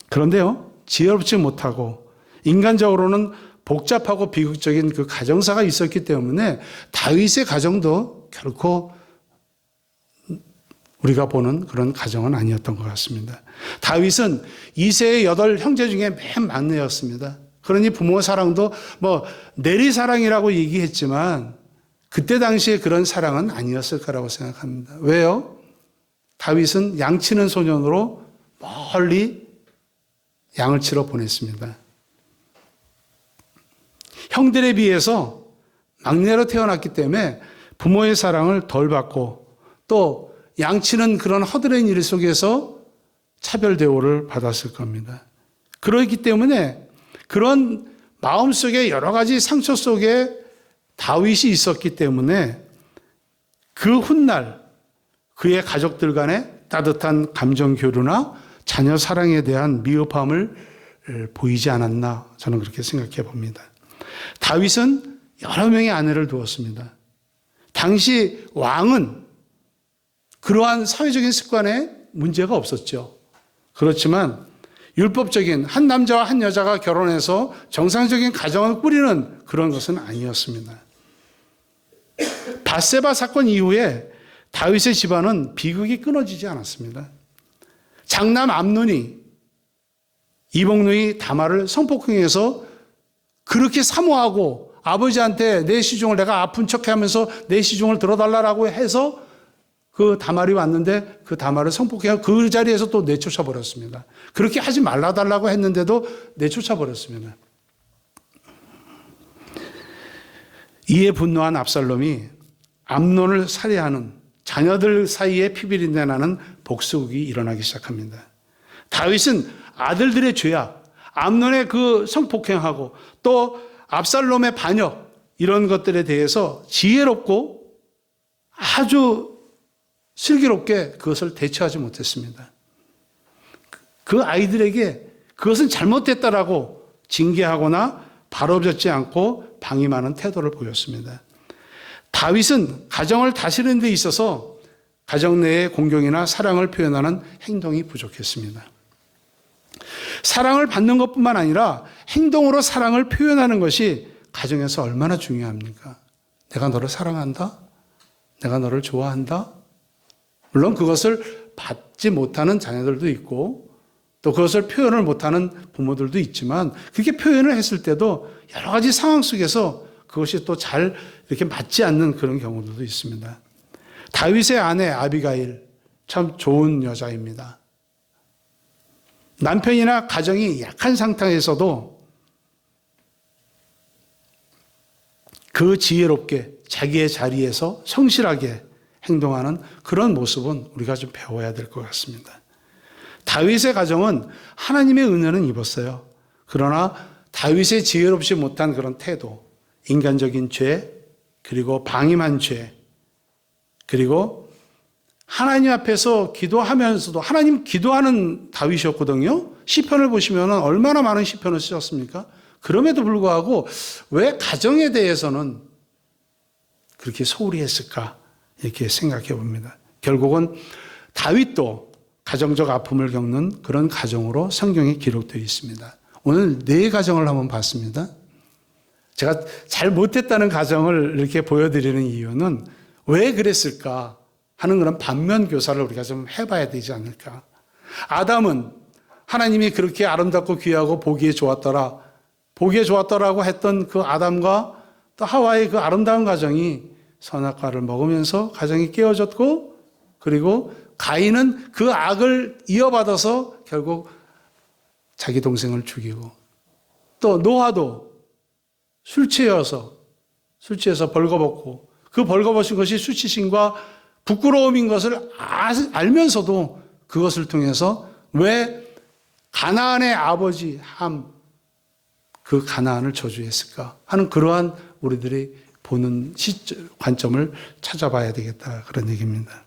그런데요, 지혜롭지 못하고 인간적으로는 복잡하고 비극적인 그 가정사가 있었기 때문에 다윗의 가정도 결코 우리가 보는 그런 가정은 아니었던 것 같습니다. 다윗은 이세의 8 형제 중에 맨 막내였습니다. 그러니 부모 사랑도 뭐 내리사랑이라고 얘기했지만 그때 당시에 그런 사랑은 아니었을 거라고 생각합니다. 왜요? 다윗은 양치는 소년으로 멀리 양을 치러 보냈습니다. 형들에 비해서 막내로 태어났기 때문에 부모의 사랑을 덜 받고 또 양치는 그런 허드렛 일 속에서 차별 대우를 받았을 겁니다. 그렇기 때문에 그런 마음속에 여러 가지 상처 속에 다윗이 있었기 때문에 그 훗날 그의 가족들 간의 따뜻한 감정 교류나 자녀 사랑에 대한 미흡함을 보이지 않았나 저는 그렇게 생각해 봅니다. 다윗은 여러 명의 아내를 두었습니다. 당시 왕은 그러한 사회적인 습관에 문제가 없었죠. 그렇지만 율법적인 한 남자와 한 여자가 결혼해서 정상적인 가정을 꾸리는 그런 것은 아니었습니다. 밧세바 사건 이후에 다윗의 집안은 비극이 끊어지지 않았습니다. 장남 암논이 이복누이 다말을 성폭행해서 그렇게 사모하고 아버지한테 내 시중을 내가 아픈 척하면서 내 시중을 들어달라고 해서 그 다말이 왔는데 그 다말을 성폭행하고 그 자리에서 또 내쫓아 버렸습니다. 그렇게 하지 말라달라고 했는데도 내쫓아 버렸습니다. 이에 분노한 압살롬이 암논을 살해하는 자녀들 사이에 피비린내 나는 복수극이 일어나기 시작합니다. 다윗은 아들들의 죄악, 암논의 그 성폭행하고 또 압살롬의 반역 이런 것들에 대해서 지혜롭고 아주 슬기롭게 그것을 대처하지 못했습니다. 그 아이들에게 그것은 잘못됐다라고 징계하거나 바로잡지 않고 방임하는 태도를 보였습니다. 다윗은 가정을 다스리는 데 있어서 가정 내의 공경이나 사랑을 표현하는 행동이 부족했습니다. 사랑을 받는 것뿐만 아니라 행동으로 사랑을 표현하는 것이 가정에서 얼마나 중요합니까? 내가 너를 사랑한다? 내가 너를 좋아한다? 물론 그것을 받지 못하는 자녀들도 있고 또 그것을 표현을 못하는 부모들도 있지만 그렇게 표현을 했을 때도 여러 가지 상황 속에서 그것이 또 잘 이렇게 맞지 않는 그런 경우들도 있습니다. 다윗의 아내 아비가일 참 좋은 여자입니다. 남편이나 가정이 약한 상태에서도 그 지혜롭게 자기의 자리에서 성실하게 행동하는 그런 모습은 우리가 좀 배워야 될 것 같습니다. 다윗의 가정은 하나님의 은혜는 입었어요. 그러나 다윗의 지혜롭지 못한 그런 태도, 인간적인 죄, 그리고 방임한 죄, 그리고 하나님 앞에서 기도하면서도 하나님 기도하는 다윗이었거든요. 시편을 보시면 얼마나 많은 시편을 쓰셨습니까? 그럼에도 불구하고 왜 가정에 대해서는 그렇게 소홀히 했을까? 이렇게 생각해 봅니다. 결국은 다윗도 가정적 아픔을 겪는 그런 가정으로 성경에 기록되어 있습니다. 오늘 4 가정을 한번 봤습니다. 제가 잘 못했다는 가정을 이렇게 보여드리는 이유는 왜 그랬을까 하는 그런 반면 교사를 우리가 좀 해봐야 되지 않을까. 아담은 하나님이 그렇게 아름답고 귀하고 보기에 좋았더라고 했던 그 아담과 또 하와의 그 아름다운 가정이 선악과를 먹으면서 가정이 깨어졌고, 그리고 가인은 그 악을 이어받아서 결국 자기 동생을 죽이고, 또 노아도 술 취해서 벌거벗고 그 벌거벗은 것이 수치심과 부끄러움인 것을 알면서도 그것을 통해서 왜 가나안의 아버지 함, 그 가나안을 저주했을까 하는 그러한 우리들이 보는 관점을 찾아봐야 되겠다, 그런 얘기입니다.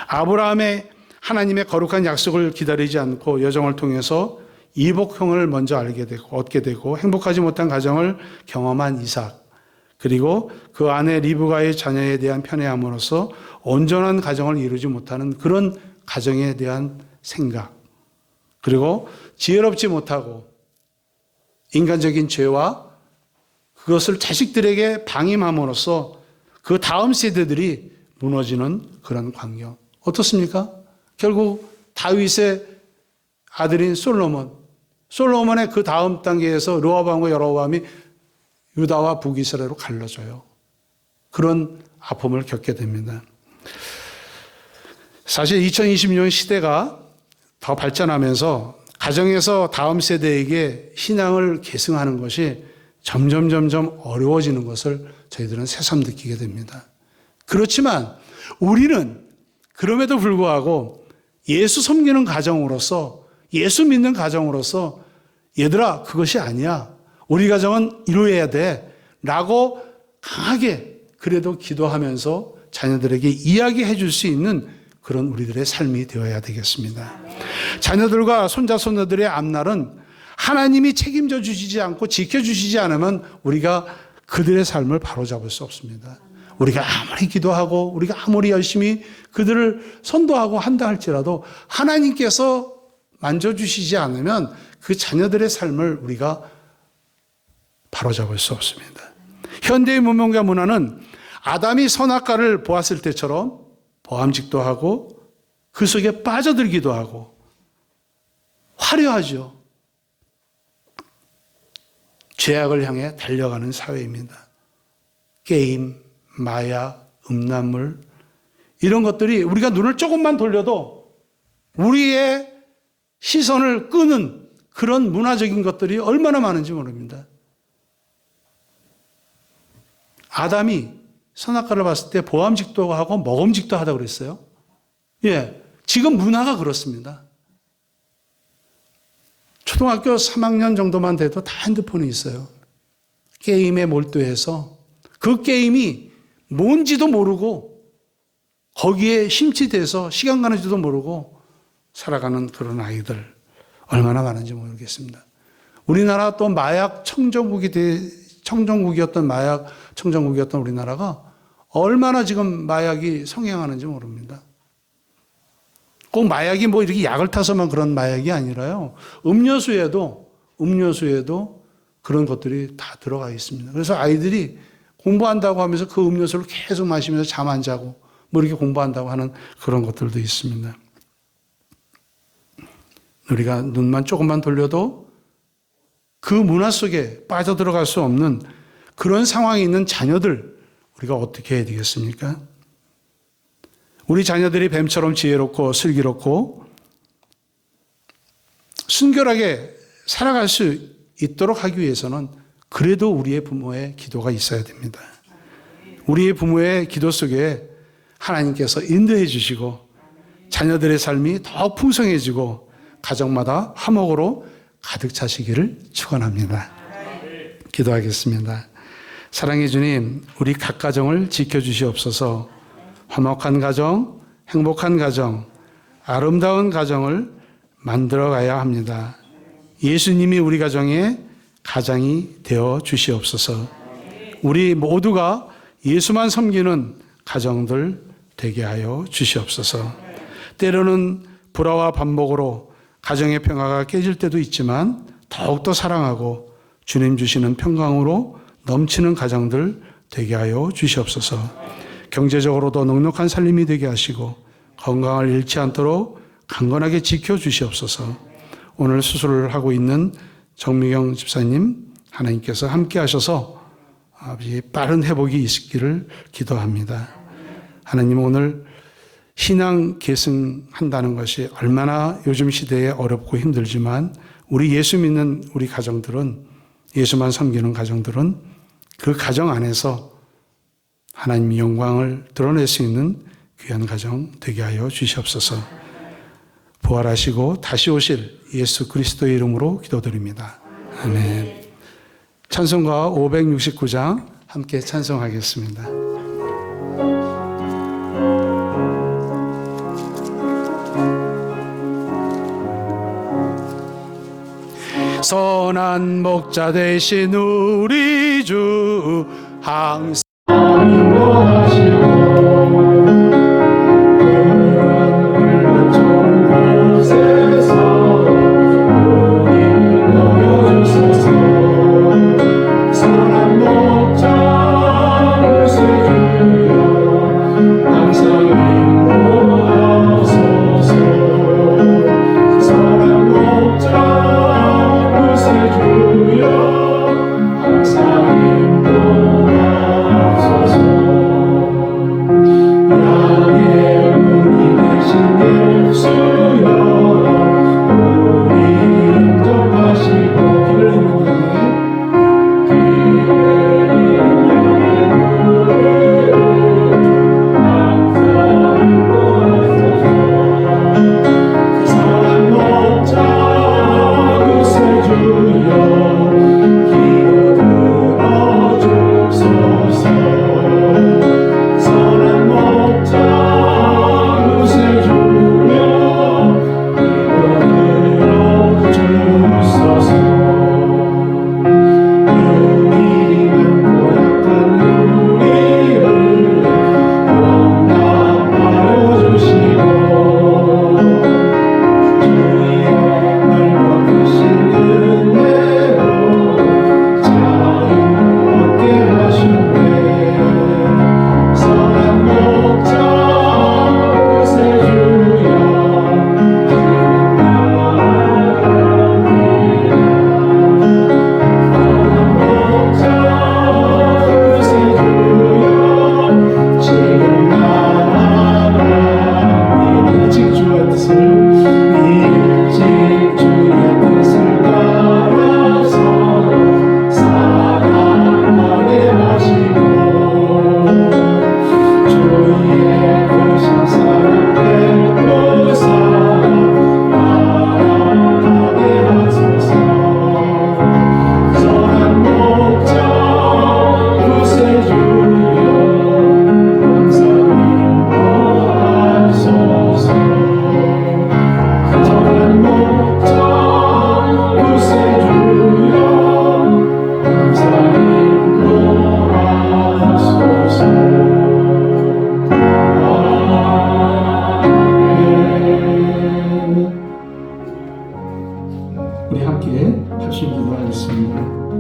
아브라함의 하나님의 거룩한 약속을 기다리지 않고 여정을 통해서 이복형을 먼저 얻게 되고 행복하지 못한 가정을 경험한 이삭, 그리고 그 아내 리브가의 자녀에 대한 편애함으로써 온전한 가정을 이루지 못하는 그런 가정에 대한 생각, 그리고 지혜롭지 못하고 인간적인 죄와 그것을 자식들에게 방임함으로써 그 다음 세대들이 무너지는 그런 광경. 어떻습니까? 결국 다윗의 아들인 솔로몬의 그 다음 단계에서 르호보암과 여로보암이 유다와 북이스라엘로 갈라져요. 그런 아픔을 겪게 됩니다. 사실 2020년 시대가 더 발전하면서 가정에서 다음 세대에게 신앙을 계승하는 것이 점점 어려워지는 것을 저희들은 새삼 느끼게 됩니다. 그렇지만 우리는 그럼에도 불구하고 예수 섬기는 가정으로서, 예수 믿는 가정으로서 얘들아 그것이 아니야. 우리 가정은 이루어야 돼. 라고 강하게 그래도 기도하면서 자녀들에게 이야기해 줄 수 있는 그런 우리들의 삶이 되어야 되겠습니다. 자녀들과 손자 손녀들의 앞날은 하나님이 책임져 주시지 않고 지켜주시지 않으면 우리가 그들의 삶을 바로잡을 수 없습니다. 우리가 아무리 기도하고 우리가 아무리 열심히 그들을 선도하고 한다 할지라도 하나님께서 만져주시지 않으면 그 자녀들의 삶을 우리가 바로잡을 수 없습니다. 현대의 문명과 문화는 아담이 선악과를 보았을 때처럼 보암직도 하고 그 속에 빠져들기도 하고 화려하죠. 죄악을 향해 달려가는 사회입니다. 게임, 마약, 음란물 이런 것들이 우리가 눈을 조금만 돌려도 우리의 시선을 끄는 그런 문화적인 것들이 얼마나 많은지 모릅니다. 아담이 선악과를 봤을 때 보암직도 하고 먹음직도 하다고 그랬어요. 예, 지금 문화가 그렇습니다. 초등학교 3학년 정도만 돼도 다 핸드폰이 있어요. 게임에 몰두해서 그 게임이 뭔지도 모르고 거기에 심취돼서 시간 가는지도 모르고 살아가는 그런 아이들 얼마나 많은지 모르겠습니다. 우리나라 또 마약 청정국이었던 우리나라가 얼마나 지금 마약이 성행하는지 모릅니다. 꼭 마약이 뭐 이렇게 약을 타서만 그런 마약이 아니라요. 음료수에도 그런 것들이 다 들어가 있습니다. 그래서 아이들이 공부한다고 하면서 그 음료수를 계속 마시면서 잠 안 자고 뭐 이렇게 공부한다고 하는 그런 것들도 있습니다. 우리가 눈만 조금만 돌려도 그 문화 속에 빠져들어갈 수 없는 그런 상황에 있는 자녀들 우리가 어떻게 해야 되겠습니까? 우리 자녀들이 뱀처럼 지혜롭고 슬기롭고 순결하게 살아갈 수 있도록 하기 위해서는 그래도 우리의 부모의 기도가 있어야 됩니다. 우리의 부모의 기도 속에 하나님께서 인도해 주시고 자녀들의 삶이 더 풍성해지고 가정마다 화목으로 가득 차시기를 축원합니다. 기도하겠습니다. 사랑해 주님, 우리 각 가정을 지켜주시옵소서. 화목한 가정, 행복한 가정, 아름다운 가정을 만들어가야 합니다. 예수님이 우리 가정의 가장이 되어 주시옵소서. 우리 모두가 예수만 섬기는 가정들 되게 하여 주시옵소서. 때로는 불화와 반복으로 가정의 평화가 깨질 때도 있지만 더욱더 사랑하고 주님 주시는 평강으로 넘치는 가정들 되게 하여 주시옵소서. 경제적으로도 넉넉한 살림이 되게 하시고 건강을 잃지 않도록 강건하게 지켜주시옵소서. 오늘 수술을 하고 있는 정미경 집사님 하나님께서 함께 하셔서 아버지 빠른 회복이 있기를 기도합니다. 하나님 오늘 신앙 계승한다는 것이 얼마나 요즘 시대에 어렵고 힘들지만 우리 예수 믿는 우리 가정들은 예수만 섬기는 가정들은 그 가정 안에서 하나님의 영광을 드러낼 수 있는 귀한 가정 되게 하여 주시옵소서. 부활하시고 다시 오실 예수 그리스도의 이름으로 기도드립니다. 아멘. 찬송가 569장 함께 찬송하겠습니다. 선한 목자 되신 우리 주 항상 인도하시고 그런 좋은 곳에서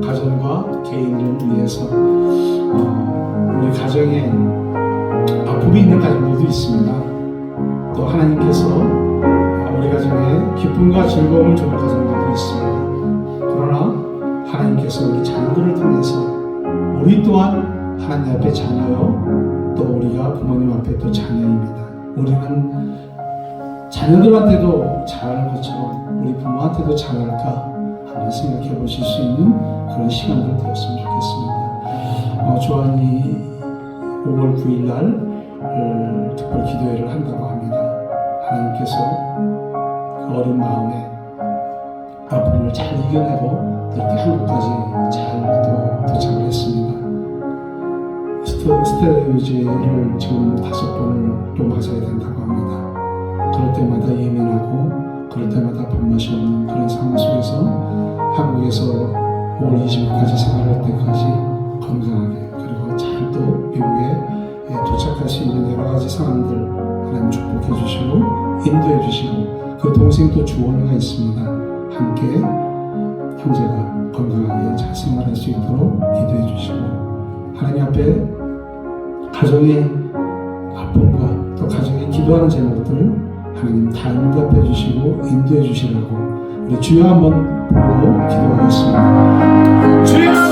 가정과 개인을 위해서 우리 가정에 아픔이 있는 가정들도 있습니다. 또 하나님께서 우리 가정에 기쁨과 즐거움을 주는 가정들도 있습니다. 그러나 하나님께서 우리 자녀들을 통해서 우리 또한 하나님 앞에 자녀요, 또 우리가 부모님 앞에 또 자녀입니다. 우리는 자녀들한테도 잘하는 것처럼 우리 부모한테도 잘할까 한번 생각해 보실 수 있는 그런 시간들 되었으면 좋겠습니다. 조한이 5월 9일 날 특별 기도회를 한다고 합니다. 하나님께서 그 어린 마음에 아픔을 잘 이겨내고 이렇게 한국까지 잘 도착을 했습니다. 스테로이드를 지금 5번을 또 맞아야 된다고 합니다. 그럴 때마다 예민하고 그럴 때마다 밥맛이 없는 그런 상황 속에서 한국에서 5월 20일까지 생활할 때까지 건강하게, 그리고 잘 또 미국에 도착할 수 있는 여러 가지 상황들 하나님 축복해 주시고 인도해 주시고, 그 동생 또 주원이가 있습니다. 함께 형제가 건강하게 잘 생활할 수 있도록 기도해 주시고, 하나님 앞에 가정의 아픔과 또 가정의 기도하는 제목들 하나님 다 응답해 주시고 인도해 주시라고 우리 주여 한번 부르고 기도하겠습니다. 주여!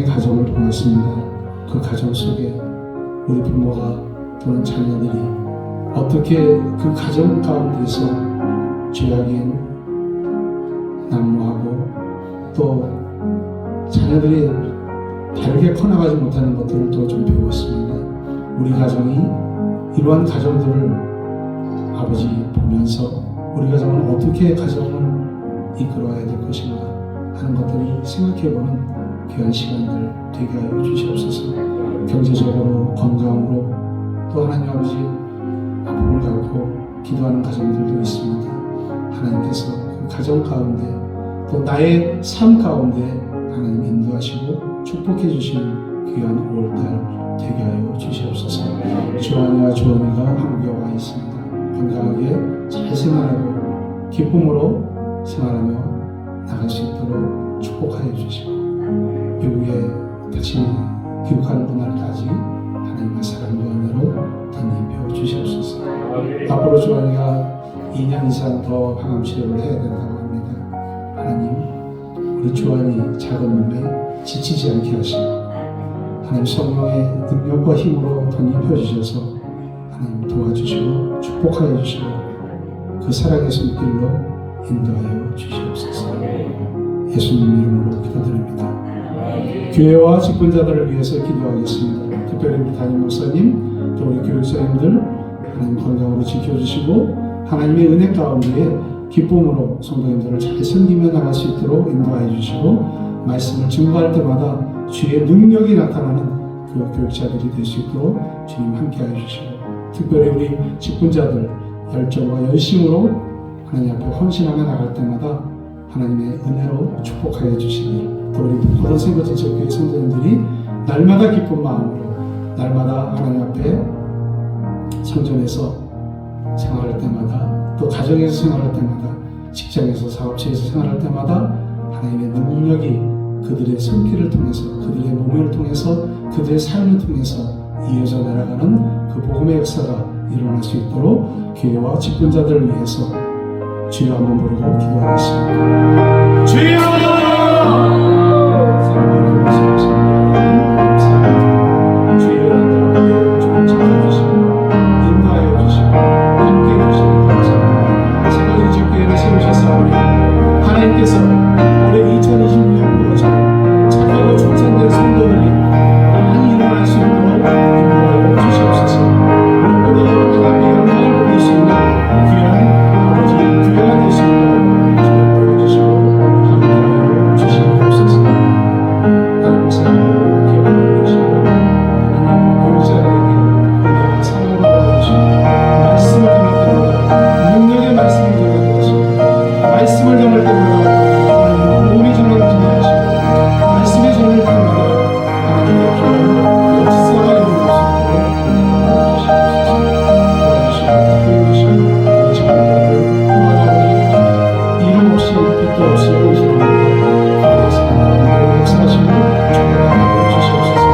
가정을 보았습니다. 그 가정 속에 우리 부모가 또는 자녀들이 어떻게 그 가정 가운데서 죄악인 난무하고 또 자녀들이 다르게 커나가지 못하는 것들을 또 좀 배웠습니다. 우리 가정이 이러한 가정들을 아버지 보면서 우리 가정은 어떻게 가정을 이끌어야 될 것인가 하는 것들을 생각해보는 귀한 시간들 되게 하여 주시옵소서. 경제적으로, 건강으로, 또 하나님 아버지 아픔을 갖고 기도하는 가정들도 있습니다. 하나님께서 그 가정 가운데 또 나의 삶 가운데 하나님 인도하시고 축복해 주시는 귀한 5월달 되게 하여 주시옵소서. 주한이와 주원이가 한국에 와 있습니다. 건강하게 잘 생활하고 기쁨으로 생활하며 나갈 수 있도록 축복하여 주시고, 미국에 다시 귀국하는 그날까지 하나님의 사랑과 은혜로 덧입혀 주시옵소서. 앞으로 주한이가 2년 이상 더 항암 치료를 해야 된다고 합니다. 하나님, 우리 주한이 작은 몸에 지치지 않게 하시고 하나님 성령의 능력과 힘으로 덧입혀 주셔서 하나님 도와주시고 축복하여 주시고 그 사랑의 손길로 인도하여 주시옵소서. 예수님 이름으로 기도드립니다. 교회와 직분자들을 위해서 기도하겠습니다. 특별히 우리 담임 목사님, 또 우리 교육사님들 하나님 건강으로 지켜주시고 하나님의 은혜 가운데 기쁨으로 성도님들을 잘 섬기며 나갈 수 있도록 인도하여 주시고, 말씀을 증거할 때마다 주의 능력이 나타나는 그 교육자들이 될 수 있도록 주님 함께하여 주시고, 특별히 우리 직분자들 열정과 열심으로 하나님 앞에 헌신하며 나갈 때마다 하나님의 은혜로 축복하여 주시니, 또 우리 모든 생각지체교회 성도님들이 날마다 기쁜 마음으로 날마다 하나님 앞에 성전에서 생활할 때마다 또 가정에서 생활할 때마다 직장에서 사업체에서 생활할 때마다 하나님의 능력이 그들의 손길을 통해서 그들의 몸을 통해서 그들의 삶을 통해서 이어져 나아가는 그 복음의 역사가 일어날 수 있도록 교회와 직분자들을 위해서 주여 한번 부르고 기도하겠습니다. 주여! 하나님께서 올해 2026년부터 착하고 충성된 성도들이 많이 일어날 수 있도록 인도하여 주시옵소서. 무엇보다 하나님의 영광을 보일 수 있는 귀한 아버지 교회가 될 수 있도록 주님 도와주시고 함께하여 주시옵소서. 다른 목사님을 기억하여 주시고 하나님 교육자들에게 은혜와 사랑을 보여주시고 말씀을 전할 때마다 능력의 말씀을 전하게 하시고 말씀을 전할 때마다 몸이 전하는 전하시고 말씀의 전할 때마다 하나님의 귀한 역사가 일어날 수 있도록 도와주시고 우리 친구들 이름 없이 빛도 없이 오시는 역사하시고 축복하여 주시옵소서.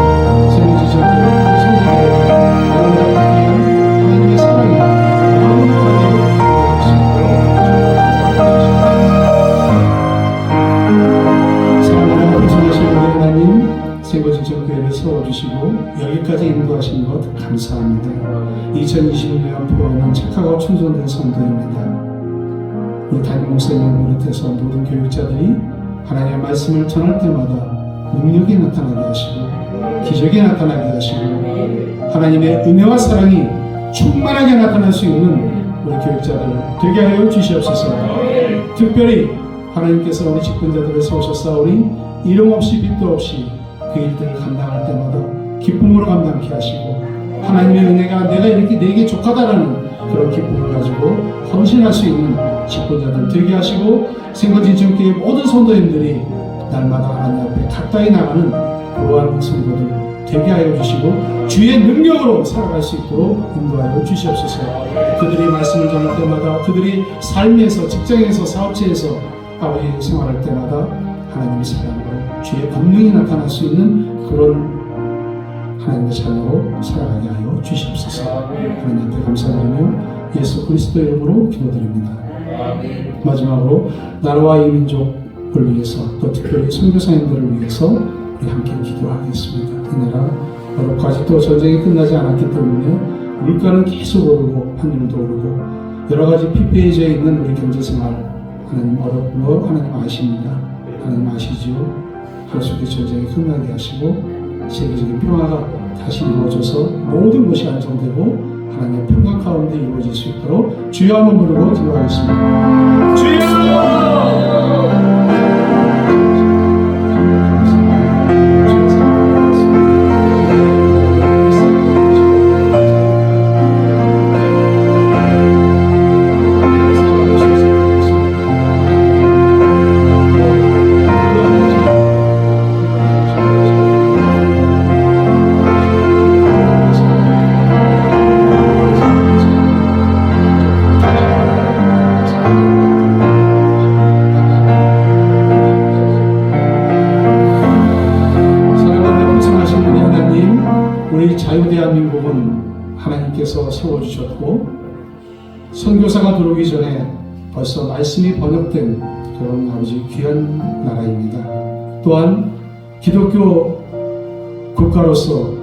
세미지적인 성도들에게 하나님의 사랑이 마음을 생거진정교회를 세워주시고 여기까지 인도하신 것 감사합니다. 2026년 포함한 착하고 충성된 성도입니다. 우리 담임 목사님을 비롯해서 모든 교육자들이 하나님의 말씀을 전할 때마다 능력이 나타나게 하시고 기적이 나타나게 하시고 하나님의 은혜와 사랑이 충만하게 나타날 수 있는 우리 교육자들 되게 하여 주시옵소서. 특별히 하나님께서 우리 직분자들을 세우셨사오니 이름 없이 빛도 없이 그 일들을 감당할 때마다 기쁨으로 감당케 하시고 하나님의 은혜가 내가 이렇게 내게 족하다라는 그런 기쁨을 가지고 헌신할 수 있는 직분자들 되게 하시고 생거진정교회 모든 성도님들이 날마다 하나님 앞에 가까이 나가는 그러한 성도들 되게 하여 주시고 주의 능력으로 살아갈 수 있도록 인도하여 주시옵소서. 그들이 말씀을 전할 때마다 그들이 삶에서 직장에서 사업체에서 아버지 생활할 때마다 하나님의 사랑으로 주의 권능이 나타날 수 있는 그런 하나님의 자녀로 살아가게 하여 주시옵소서. 하나님 앞에 감사드리며 예수 그리스도 이름으로 기도드립니다. 마지막으로 나라와 이 민족을 위해서 또 특별히 선교사님들을 위해서 우리 함께 기도하겠습니다. 이 나라 어렵고 아직도 전쟁이 끝나지 않았기 때문에 물가는 계속 오르고 환율도 오르고 여러 가지 피폐해져 있는 우리 경제생활 하나님 어렵고 하나님 아십니다. 하나님 아시지요? 하루속에 전쟁이 끝나게 하시고 세계적인 평화가 다시 이루어져서 모든 것이 안정되고 하나님의 평강 가운데 이루어질 수 있도록 주여 한번 부르고 기도하겠습니다. 주여! 자유대한민국은 하나님께서 세워주셨고 선교사가 들어오기 전에 벌써 말씀이 번역된 그런 아버지 귀한 나라입니다. 또한 기독교 국가로서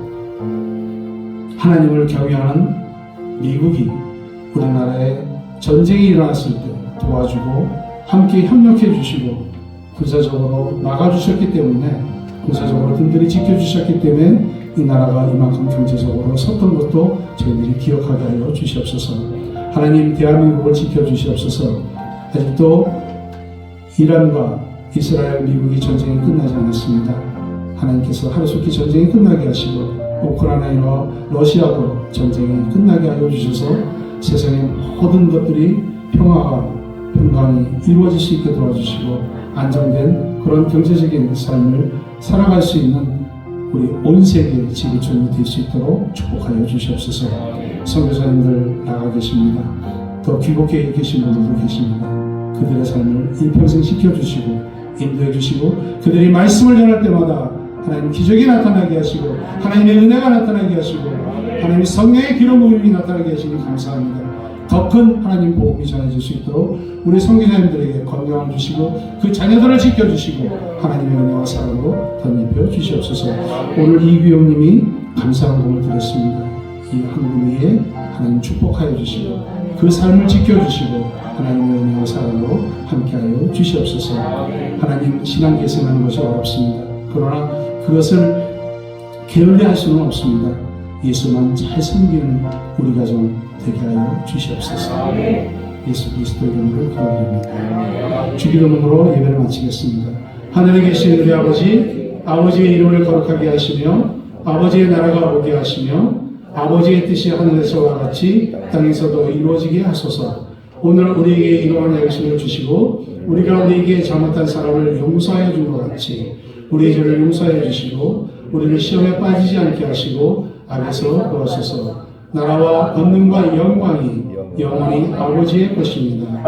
하나님을 경외하는 미국이 우리나라에 전쟁이 일어났을 때 도와주고 함께 협력해 주시고 군사적으로 막아주셨기 때문에 군사적으로 든든히 지켜주셨기 때문에 이 나라가 이만큼 경제적으로 섰던 것도 저희들이 기억하게 하여 주시옵소서. 하나님 대한민국을 지켜주시옵소서. 아직도 이란과 이스라엘, 미국이 전쟁이 끝나지 않았습니다. 하나님께서 하루속히 전쟁이 끝나게 하시고 우크라이나와 러시아도 전쟁이 끝나게 하여 주셔서 세상의 모든 것들이 평강이 이루어질 수 있게 도와주시고 안정된 그런 경제적인 삶을 살아갈 수 있는 우리 온 세계 지구촌이 될 수 있도록 축복하여 주시옵소서. 선교사님들 나가 계십니다. 더 귀국해 계신 분들도 계십니다. 그들의 삶을 일평생 지켜주시고 인도해 주시고 그들이 말씀을 전할 때마다 하나님 기적이 나타나게 하시고 하나님의 은혜가 나타나게 하시고 하나님의 성령의 기름 부음이 나타나게 하시니 감사합니다. 더 큰 하나님 복음이 전해질 수 있도록 우리 선교사님들에게 건강을 주시고 그 자녀들을 지켜주시고 하나님의 은혜와 사랑으로 덧입혀 주시옵소서. 오늘 이규영님이 감사한 공을 드렸습니다. 이 한국 위에 하나님 축복하여 주시고 그 삶을 지켜주시고 하나님의 은혜와 사랑으로 함께하여 주시옵소서. 하나님 신앙 계승하는 것이 어렵습니다. 그러나 그것을 게을리할 수는 없습니다. 예수만 잘 섬기는 우리 가정 되게 하여 주시옵소서. 예수 그리스도의 이름으로 기도드립니다. 주기도문으로 예배를 마치겠습니다. 하늘에 계신 우리 아버지, 아버지의 이름을 거룩하게 하시며 아버지의 나라가 오게 하시며 아버지의 뜻이 하늘에서와 같이 땅에서도 이루어지게 하소서. 오늘 우리에게 일용할 양식을 주시고 우리가 우리에게 잘못한 사람을 용서하여 준 것 같이 우리의 죄를 용서하여 주시고 우리를 시험에 빠지지 않게 하시고 악에서 구하소서. 나라와 권능과 영광이 영원히 아버지의 것입니다.